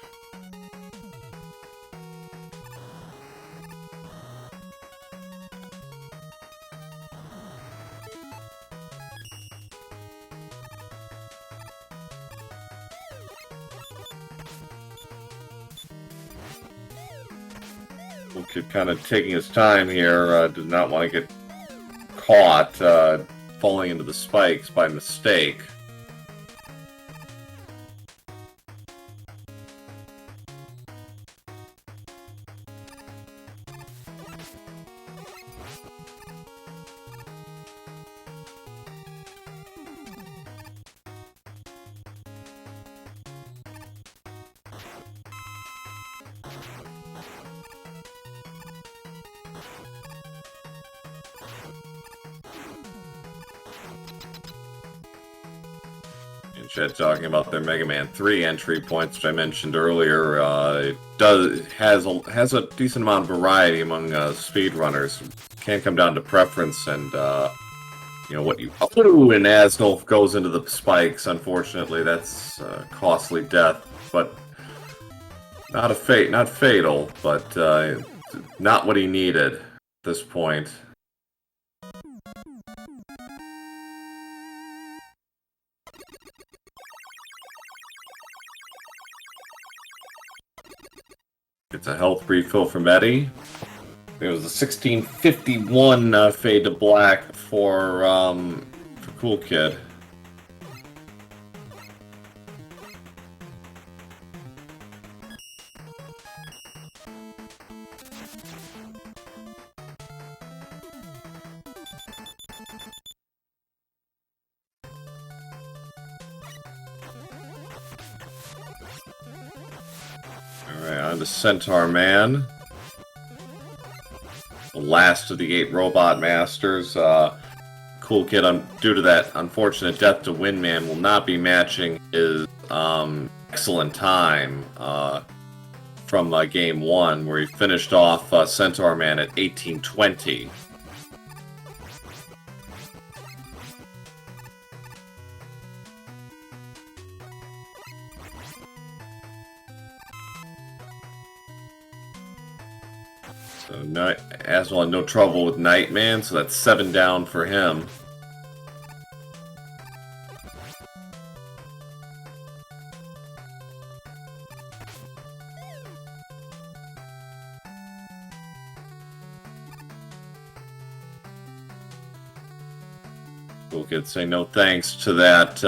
Coolkid kind of taking his time here, did not want to get caught falling into the spikes by mistake. Chat talking about their Mega Man 3 entry points, which I mentioned earlier. It has a decent amount of variety among speedrunners. Can come down to preference and you know what you. Oh, and AsneL goes into the spikes. Unfortunately, that's costly death, but not fatal, but not what he needed at this point. It's a health refill from Eddie. It was a 1651 fade to black for Coolkid. Alright, on to Centaur Man. The last of the 8 Robot Masters. Coolkid, due to that unfortunate death to Windman, will not be matching his excellent time from Game 1, where he finished off Centaur Man at 1820. So AsneL had no trouble with Nightman, so that's 7 down for him. Coolkid say no thanks to that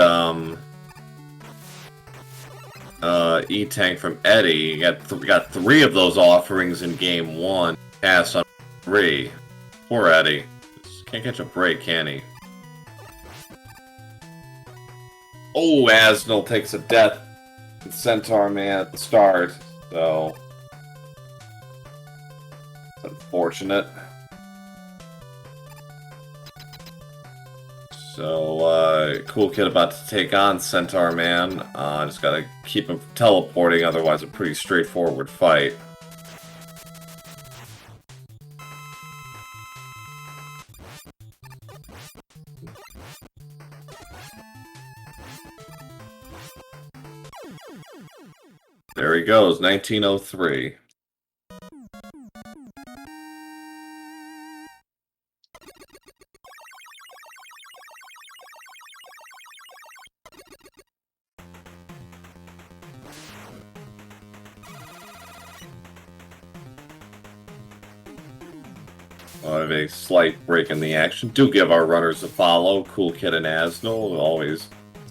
E-Tank from Eddie. We got 3 of those offerings in Game 1. Pass on 3. Poor Eddie. Just can't catch a break, can he? Oh, AsneL takes a death in Centaur Man at the start, so it's unfortunate. So, Coolkid about to take on Centaur Man. Just gotta keep him teleporting, otherwise a pretty straightforward fight. There he goes, 1903. I have a slight break in the action. Do give our runners a follow, Coolkid and AsneL. Always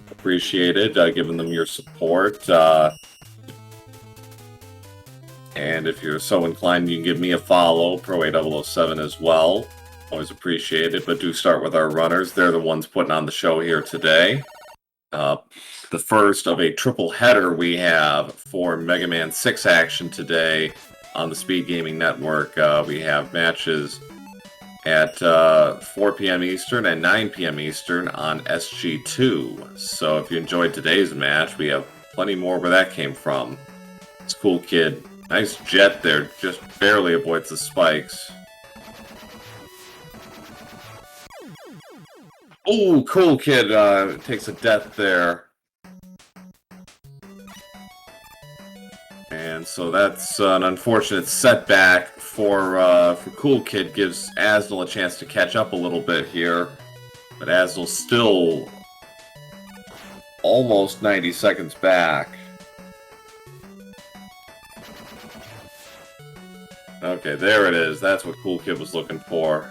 appreciated, giving them your support. And if you're so inclined, you can give me a follow, Pro8007 as well. Always appreciated, but do start with our runners. They're the ones putting on the show here today. The first of a triple header we have for Mega Man 6 action today on the SpeedGaming Network. We have matches at 4 p.m. Eastern and 9 p.m. Eastern on SG2. So if you enjoyed today's match, we have plenty more where that came from. It's Coolkid. Nice jet there, just barely avoids the spikes. Oh, Coolkid takes a death there. And so that's an unfortunate setback for Coolkid. Gives AsneL a chance to catch up a little bit here. But AsneL's still almost 90 seconds back. Okay, there it is. That's what Coolkid was looking for.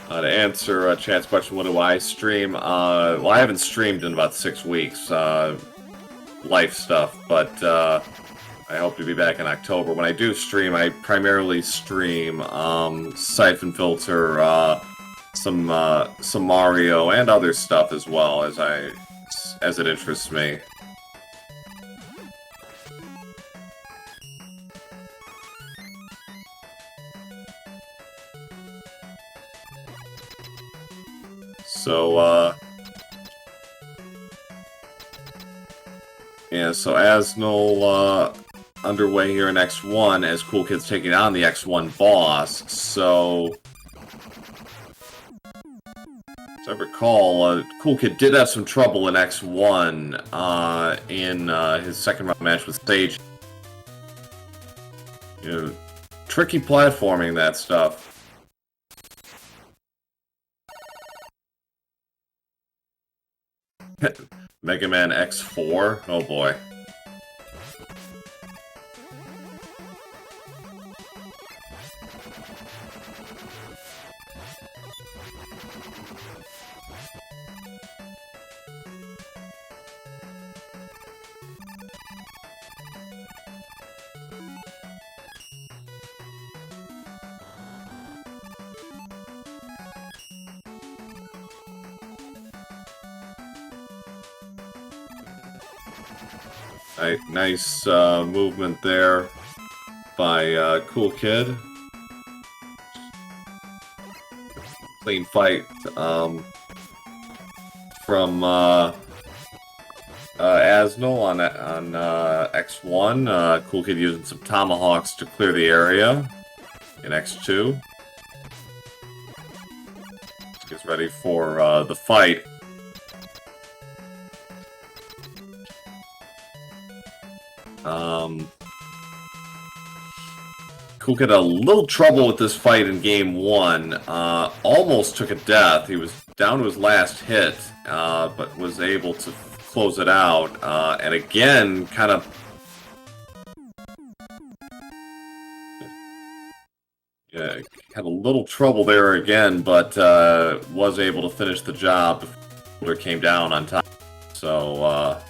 To answer chat's question, what do I stream? Well, I haven't streamed in about 6 weeks. Life stuff, but I hope to be back in October. When I do stream, I primarily stream Siphon Filter, some Mario, and other stuff as well as it interests me. So, yeah, so AsneL underway here in X1 as Coolkid's taking on the X1 boss. So, as I recall, Coolkid did have some trouble in X1 in his second round match with Sage. You know, tricky platforming, that stuff. Mega Man X4? Oh boy. Nice movement there by Coolkid. Clean fight from AsneL on X1. Coolkid using some tomahawks to clear the area in X2. Gets ready for the fight. Coolkid had a little trouble with this fight in game 1. Almost took a death. He was down to his last hit, but was able to close it out. And again, kind of... Yeah, had a little trouble there again, but was able to finish the job before it came down on top. So,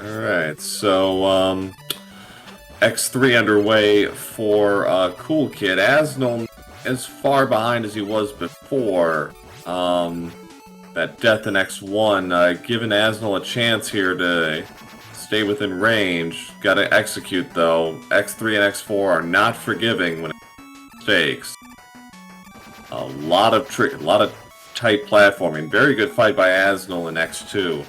Alright, so, X3 underway for Coolkid. AsneL as far behind as he was before. That death in X1, giving AsneL a chance here to stay within range. Gotta execute, though. X3 and X4 are not forgiving when it mistakes. A lot of tight platforming. Very good fight by AsneL in X2.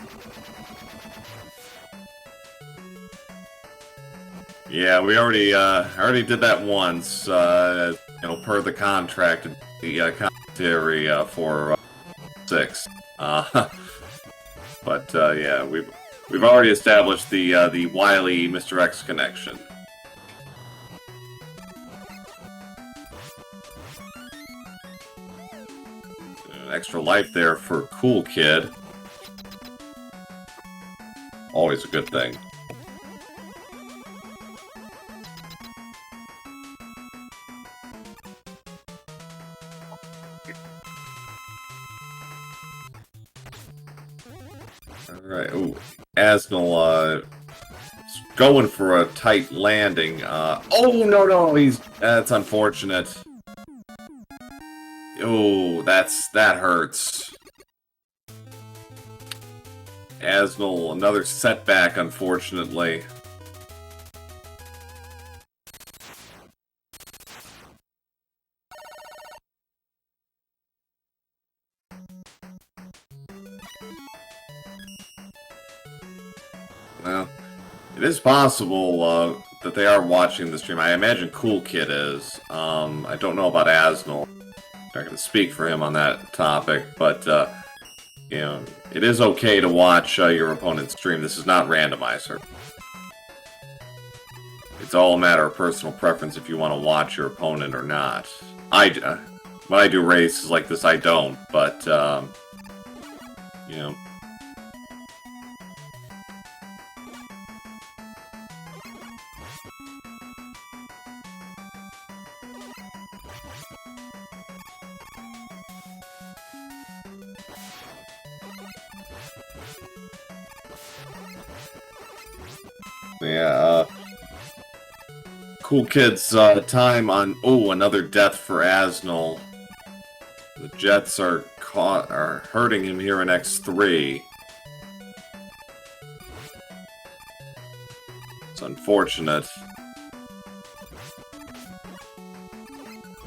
Yeah, we already did that once, you know, per the contract, the commentary for 6. But yeah, we've already established the wily Mr. X connection. An extra life there for Coolkid. Always a good thing. Alright, ooh. AsneL, going for a tight landing. Oh, no, that's unfortunate. Oh, that hurts. AsneL, another setback, unfortunately. Well, it is possible that they are watching the stream. I imagine Coolkid is. I don't know about AsneL. I'm not going to speak for him on that topic, but you know, it is okay to watch your opponent's stream. This is not randomizer. It's all a matter of personal preference if you want to watch your opponent or not. When I do races like this, I don't, but, you know. Yeah, Coolkid's time on... Oh, another death for AsneL. The Jets are hurting him here in X3. It's unfortunate.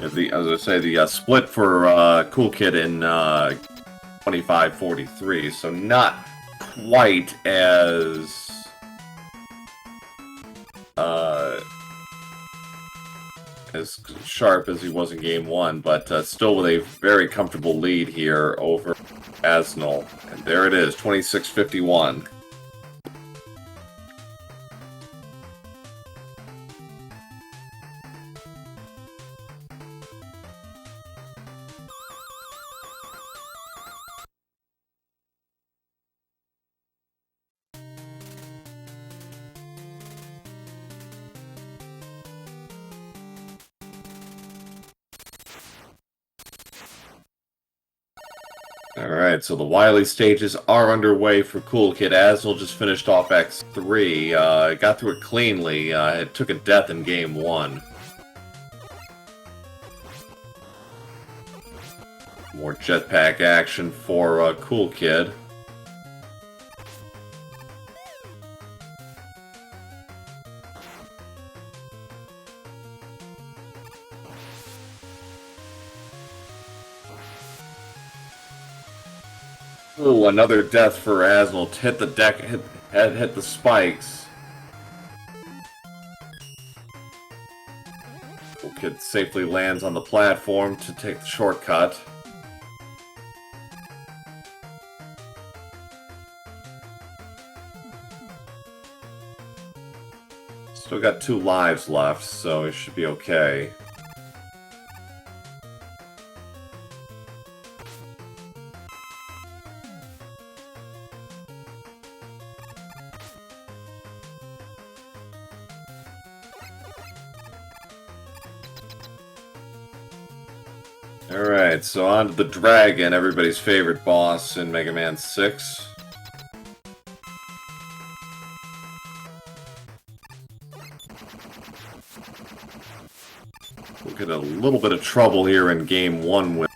Yeah, as I say, the split for Coolkid in 25-43, so not quite as sharp as he was in Game 1, but still with a very comfortable lead here over AsneL. And there it is, 26-51. Alright, so the Wily stages are underway for Coolkid. AsneL just finished off X3, got through it cleanly, it took a death in Game 1. More jetpack action for Coolkid. Ooh, another death for AsneL. Hit the deck, hit the spikes. Coolkid safely lands on the platform to take the shortcut. Still got 2 lives left, so it should be okay. Alright, so on to the Dragon, everybody's favorite boss in Mega Man 6. We'll get a little bit of trouble here in Game 1 with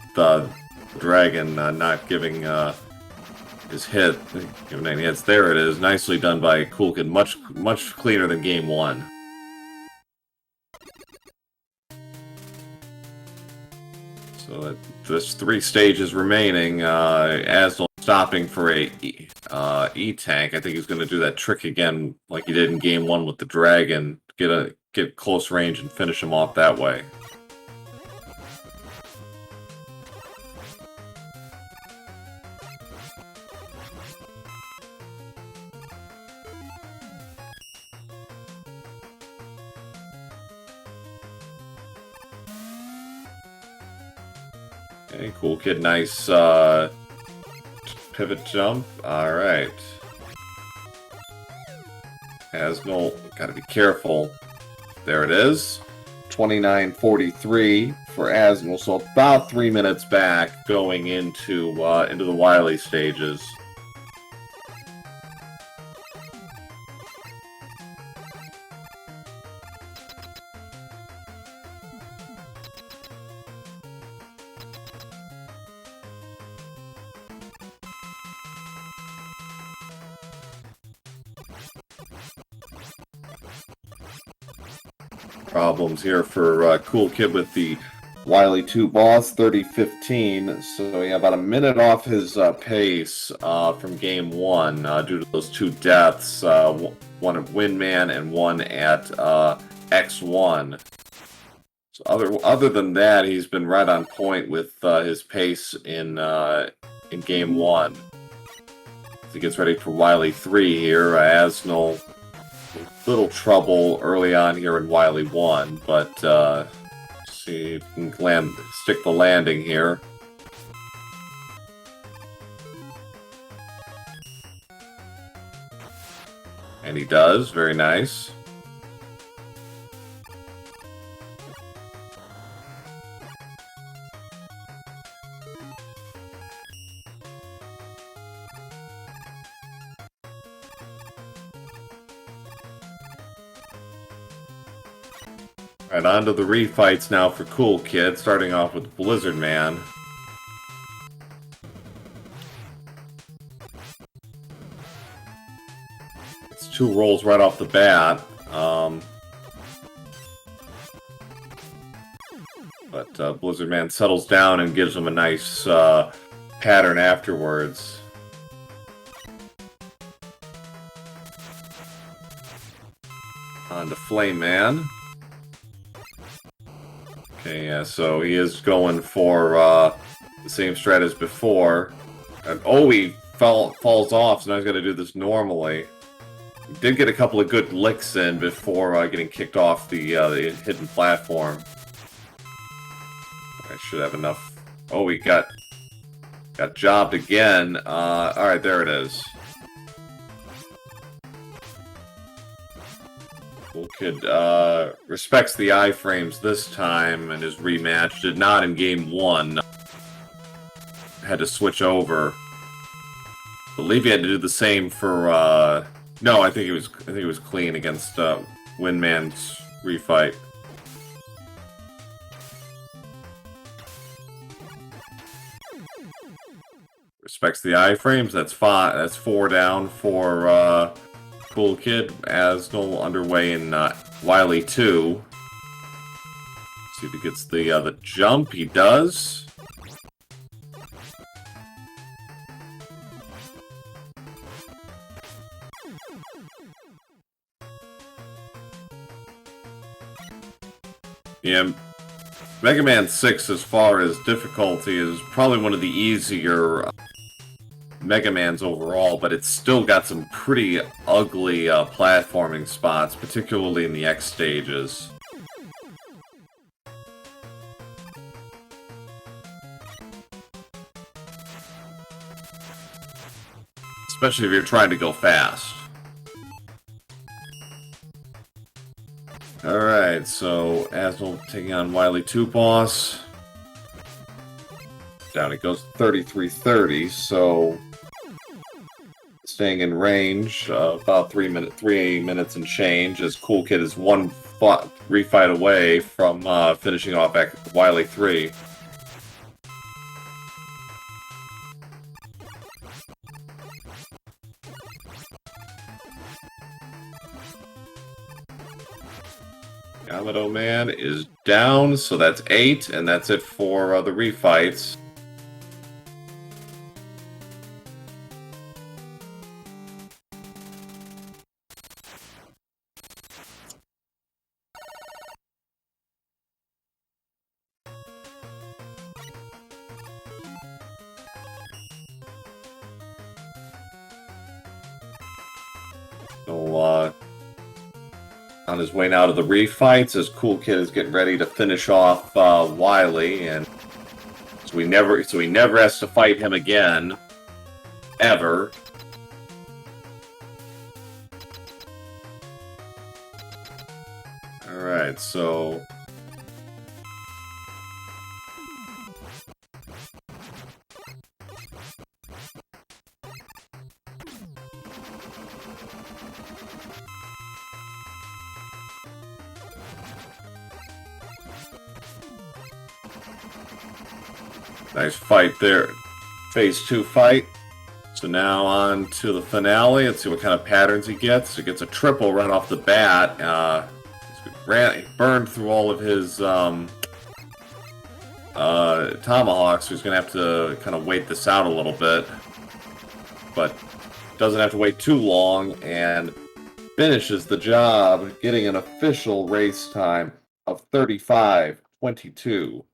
Dragon not giving his hit. Giving any hits. There it is. Nicely done by Coolkid. Much cleaner than Game 1. So there's 3 stages remaining. AsneL stopping for a E-Tank. I think he's going to do that trick again like he did in Game 1 with the Dragon. Get close range and finish him off that way. Okay, Coolkid, nice pivot jump. Alright. AsneL, gotta be careful. There it is. 29-43 for AsneL, so about 3 minutes back going into the Wily stages. Problems here for Coolkid with the Wily 2 boss, 30-15. So yeah, about a minute off his pace from Game 1 due to those 2 deaths, one at Windman and one at X1. So other than that, he's been right on point with his pace in Game 1. As he gets ready for Wily 3 here, AsneL, little trouble early on here in Wily 1, but see if he can stick the landing here. And he does, very nice. Alright, on to the refights now for Coolkid, starting off with Blizzard Man. It's 2 rolls right off the bat. But Blizzard Man settles down and gives him a nice pattern afterwards. On to Flame Man. Okay, yeah, so he is going for the same strat as before. And, oh, he falls off, so now he's got to do this normally. He did get a couple of good licks in before getting kicked off the hidden platform. I should have enough. Oh, he got jobbed again. Alright, there it is. Coolkid respects the iframes this time, and his rematch did not in game 1. Had to switch over. I believe he had to do the same for no, I think he was clean against Windman's refight. Respects the iframes. That's 5. That's 4 down for Coolkid. AsneL underway in Wily 2. See if he gets the jump. He does. Yeah, Mega Man 6, as far as difficulty, is probably one of the easier Mega Mans overall, but it's still got some pretty ugly platforming spots, particularly in the X stages. Especially if you're trying to go fast. Alright, so AsneL taking on Wily 2 boss. Down it goes 33-30, so staying in range, about 3 minutes and change, as Coolkid is 1 refight away from finishing off Wily 3. Yamato Man is down, so that's 8, and that's it for the refights. So, on his way now to the refights, as Coolkid is getting ready to finish off Wily, and so he never has to fight him again, ever. All right, so nice fight there. Phase 2 fight. So now on to the finale. Let's see what kind of patterns he gets. He gets a triple right off the bat. He burned through all of his tomahawks, so he's going to have to kind of wait this out a little bit. But doesn't have to wait too long, and finishes the job, getting an official race time of 35:22.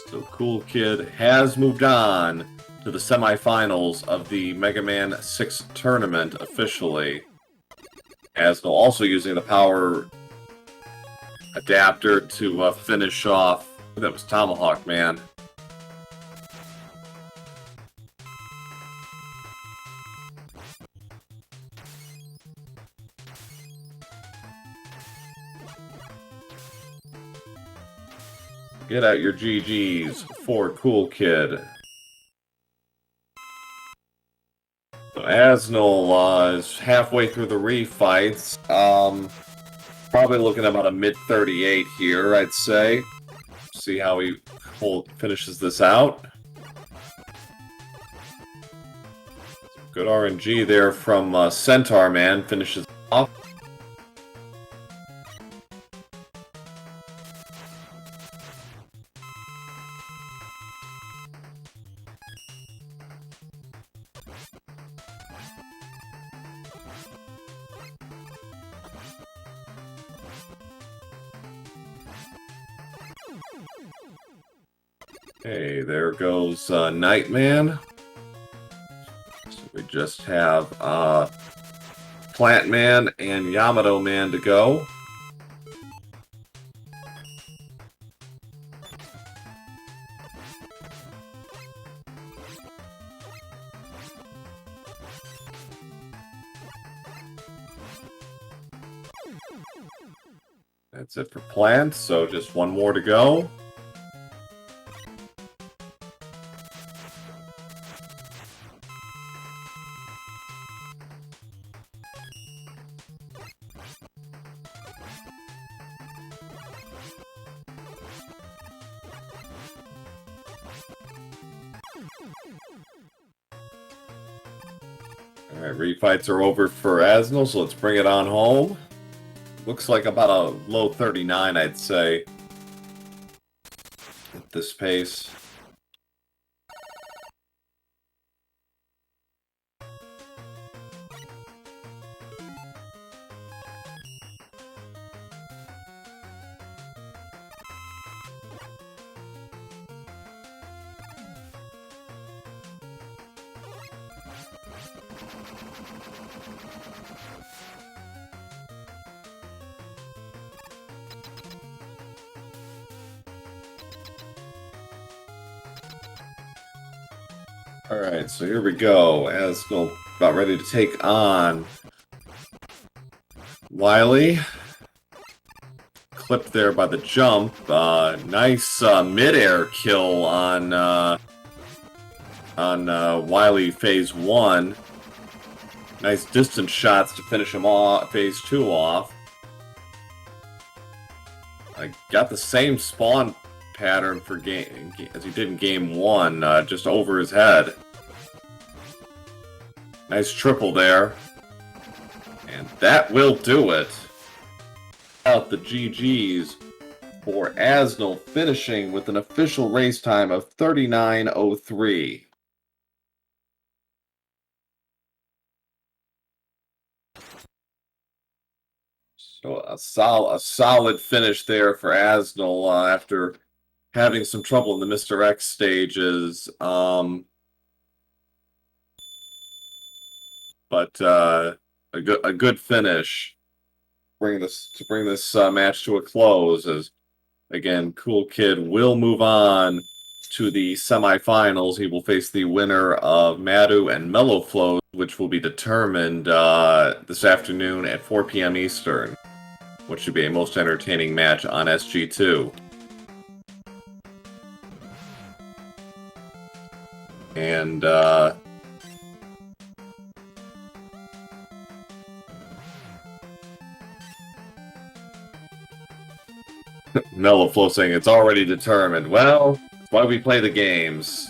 So Coolkid has moved on to the semifinals of the Mega Man 6 tournament officially. AsneL also using the power adapter to finish off. That was Tomahawk Man. Get out your GGs for Coolkid. So AsneL is halfway through the refights. Probably looking at about a mid-38 here, I'd say. See how he finishes this out. Good RNG there from Centaur Man. Finishes off. Okay, there goes Nightman. So we just have Plant Man and Yamato Man to go. That's it for Plant, so just one more to go. Alright, refights are over for AsneL, so let's bring it on home. Looks like about a low 39, I'd say, at this pace. Alright, so here we go. AsneL about ready to take on Wily. Clipped there by the jump. Nice mid-air kill on Wily phase 1. Nice distance shots to finish him off, phase 2 off. I got the same spawn pattern for game as he did in game 1, just over his head. Nice triple there. And that will do it. Out the GGs for AsneL, finishing with an official race time of 39:03. So a solid finish there for AsneL after having some trouble in the Mr. X stages. But a good finish. Bring this match to a close, as again Coolkid will move on to the semifinals. He will face the winner of Madu and Mellow Flow, which will be determined this afternoon at 4 p.m. Eastern, which should be a most entertaining match on SG2. And Mellow Flow saying it's already determined. Well, that's why we play the games.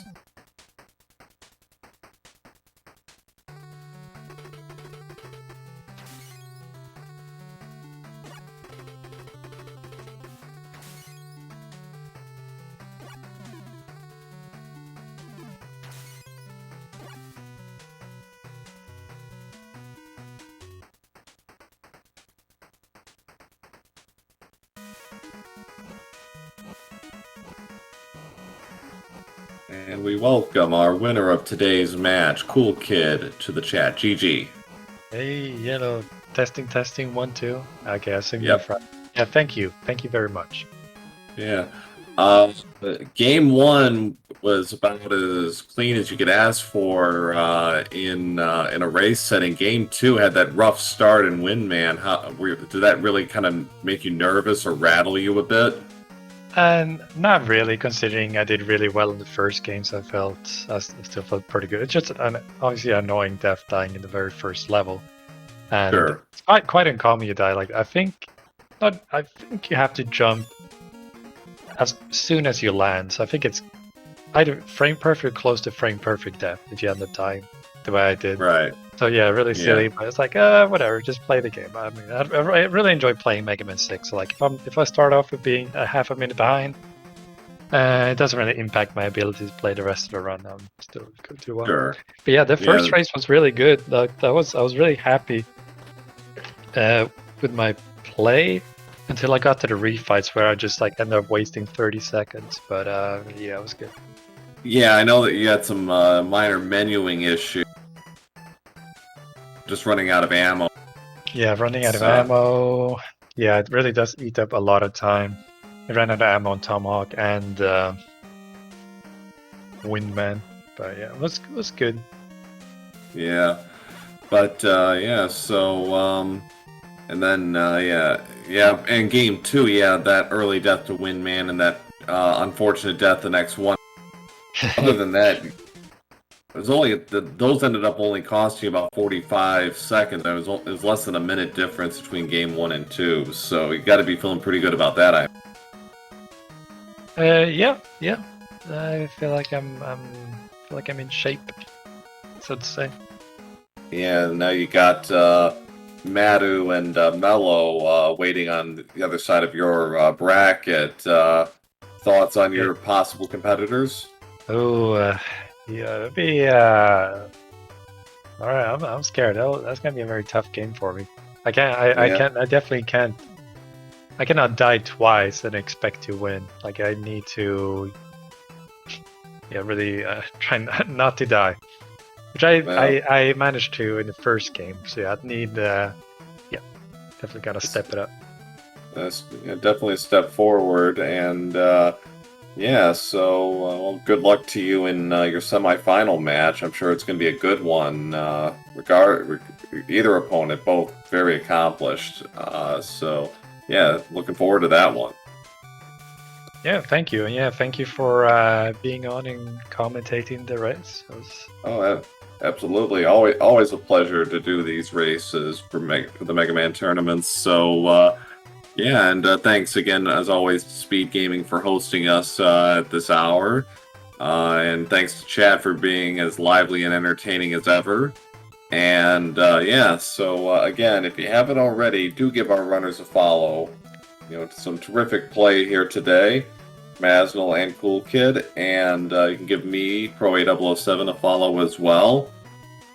And we welcome our winner of today's match, Coolkid, to the chat. GG. Hey, testing, 1, 2. Okay, I assume Yep. you're yeah, thank you. Thank you very much. Yeah. Game 1 was about as clean as you could ask for in a race setting. Game 2 had that rough start and win, man. Did that really kind of make you nervous or rattle you a bit? And not really, considering I did really well in the first game, so I still felt pretty good. It's just obviously annoying death dying in the very first level, and Sure. it's quite uncommon you die. Like I think you have to jump as soon as you land. So I think it's either frame perfect or close to frame perfect death if you end up dying the way I did. Right. So yeah, really silly, Yeah. but it's like whatever, just play the game. I mean, I really enjoy playing Mega Man 6. So like if I start off with being a half a minute behind, it doesn't really impact my ability to play the rest of the run. I'm still good to well. Sure. But yeah, the first race was really good. Like I was really happy with my play until I got to the refights where I just like ended up wasting 30 seconds. But yeah, it was good. Yeah, I know that you had some minor menuing issues. Just running out of ammo. Yeah, running out of ammo. Yeah, it really does eat up a lot of time. I ran out of ammo on Tomahawk and Windman, but yeah, it was good. Yeah, but yeah. So and then yeah, and game 2, yeah, that early death to Windman and that unfortunate death the next one. Other than that, it was those ended up only costing about 45 seconds. It was less than a minute difference between game 1 and 2. So you got to be feeling pretty good about that. Yeah. I feel like I'm in shape, so to say. Yeah, now you got Madu and Mello waiting on the other side of your bracket. Thoughts on your possible competitors? Oh, yeah, it'd be all right. I'm scared. That's gonna be a very tough game for me. I definitely can't. I cannot die twice and expect to win. Like I need to, really try not to die, which I managed to in the first game. So yeah, I'd need, definitely gotta step it up. That's definitely a step forward, and yeah. So well, good luck to you in your semifinal match. I'm sure it's going to be a good one. Either opponent, both very accomplished. So. Yeah, looking forward to that one. Yeah, thank you. And yeah, thank you for being on and commentating the race. Oh, absolutely. Always a pleasure to do these races for the Mega Man tournaments. So, yeah, and thanks again, as always, to SpeedGaming for hosting us at this hour. And thanks to Chad for being as lively and entertaining as ever. And yeah, so again, if you haven't already, do give our runners a follow. Some terrific play here today, AsneL and Coolkid, and you can give me Pro8007 a follow as well.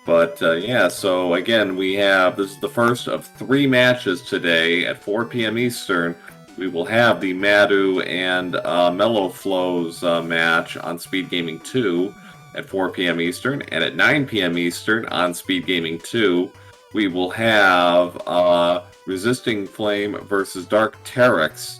But yeah, so again, this is the first of 3 matches today at 4 p.m. Eastern. We will have the Madu and Mellow Flows match on SpeedGaming 2. At 4 p.m. Eastern, and at 9 p.m. Eastern on SpeedGaming 2, we will have Resisting Flame versus Dark Terex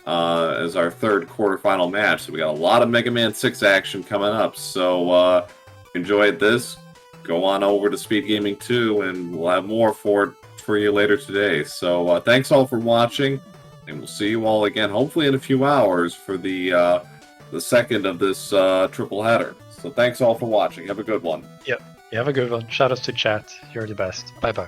as our third quarterfinal match. So we got a lot of Mega Man 6 action coming up. So enjoyed this. Go on over to SpeedGaming 2, and we'll have more for you later today. So thanks all for watching, and we'll see you all again, hopefully in a few hours, for the second of this triple header. So thanks all for watching. Have a good one. Yep. You have a good one. Shout out to chat. You're the best. Bye-bye.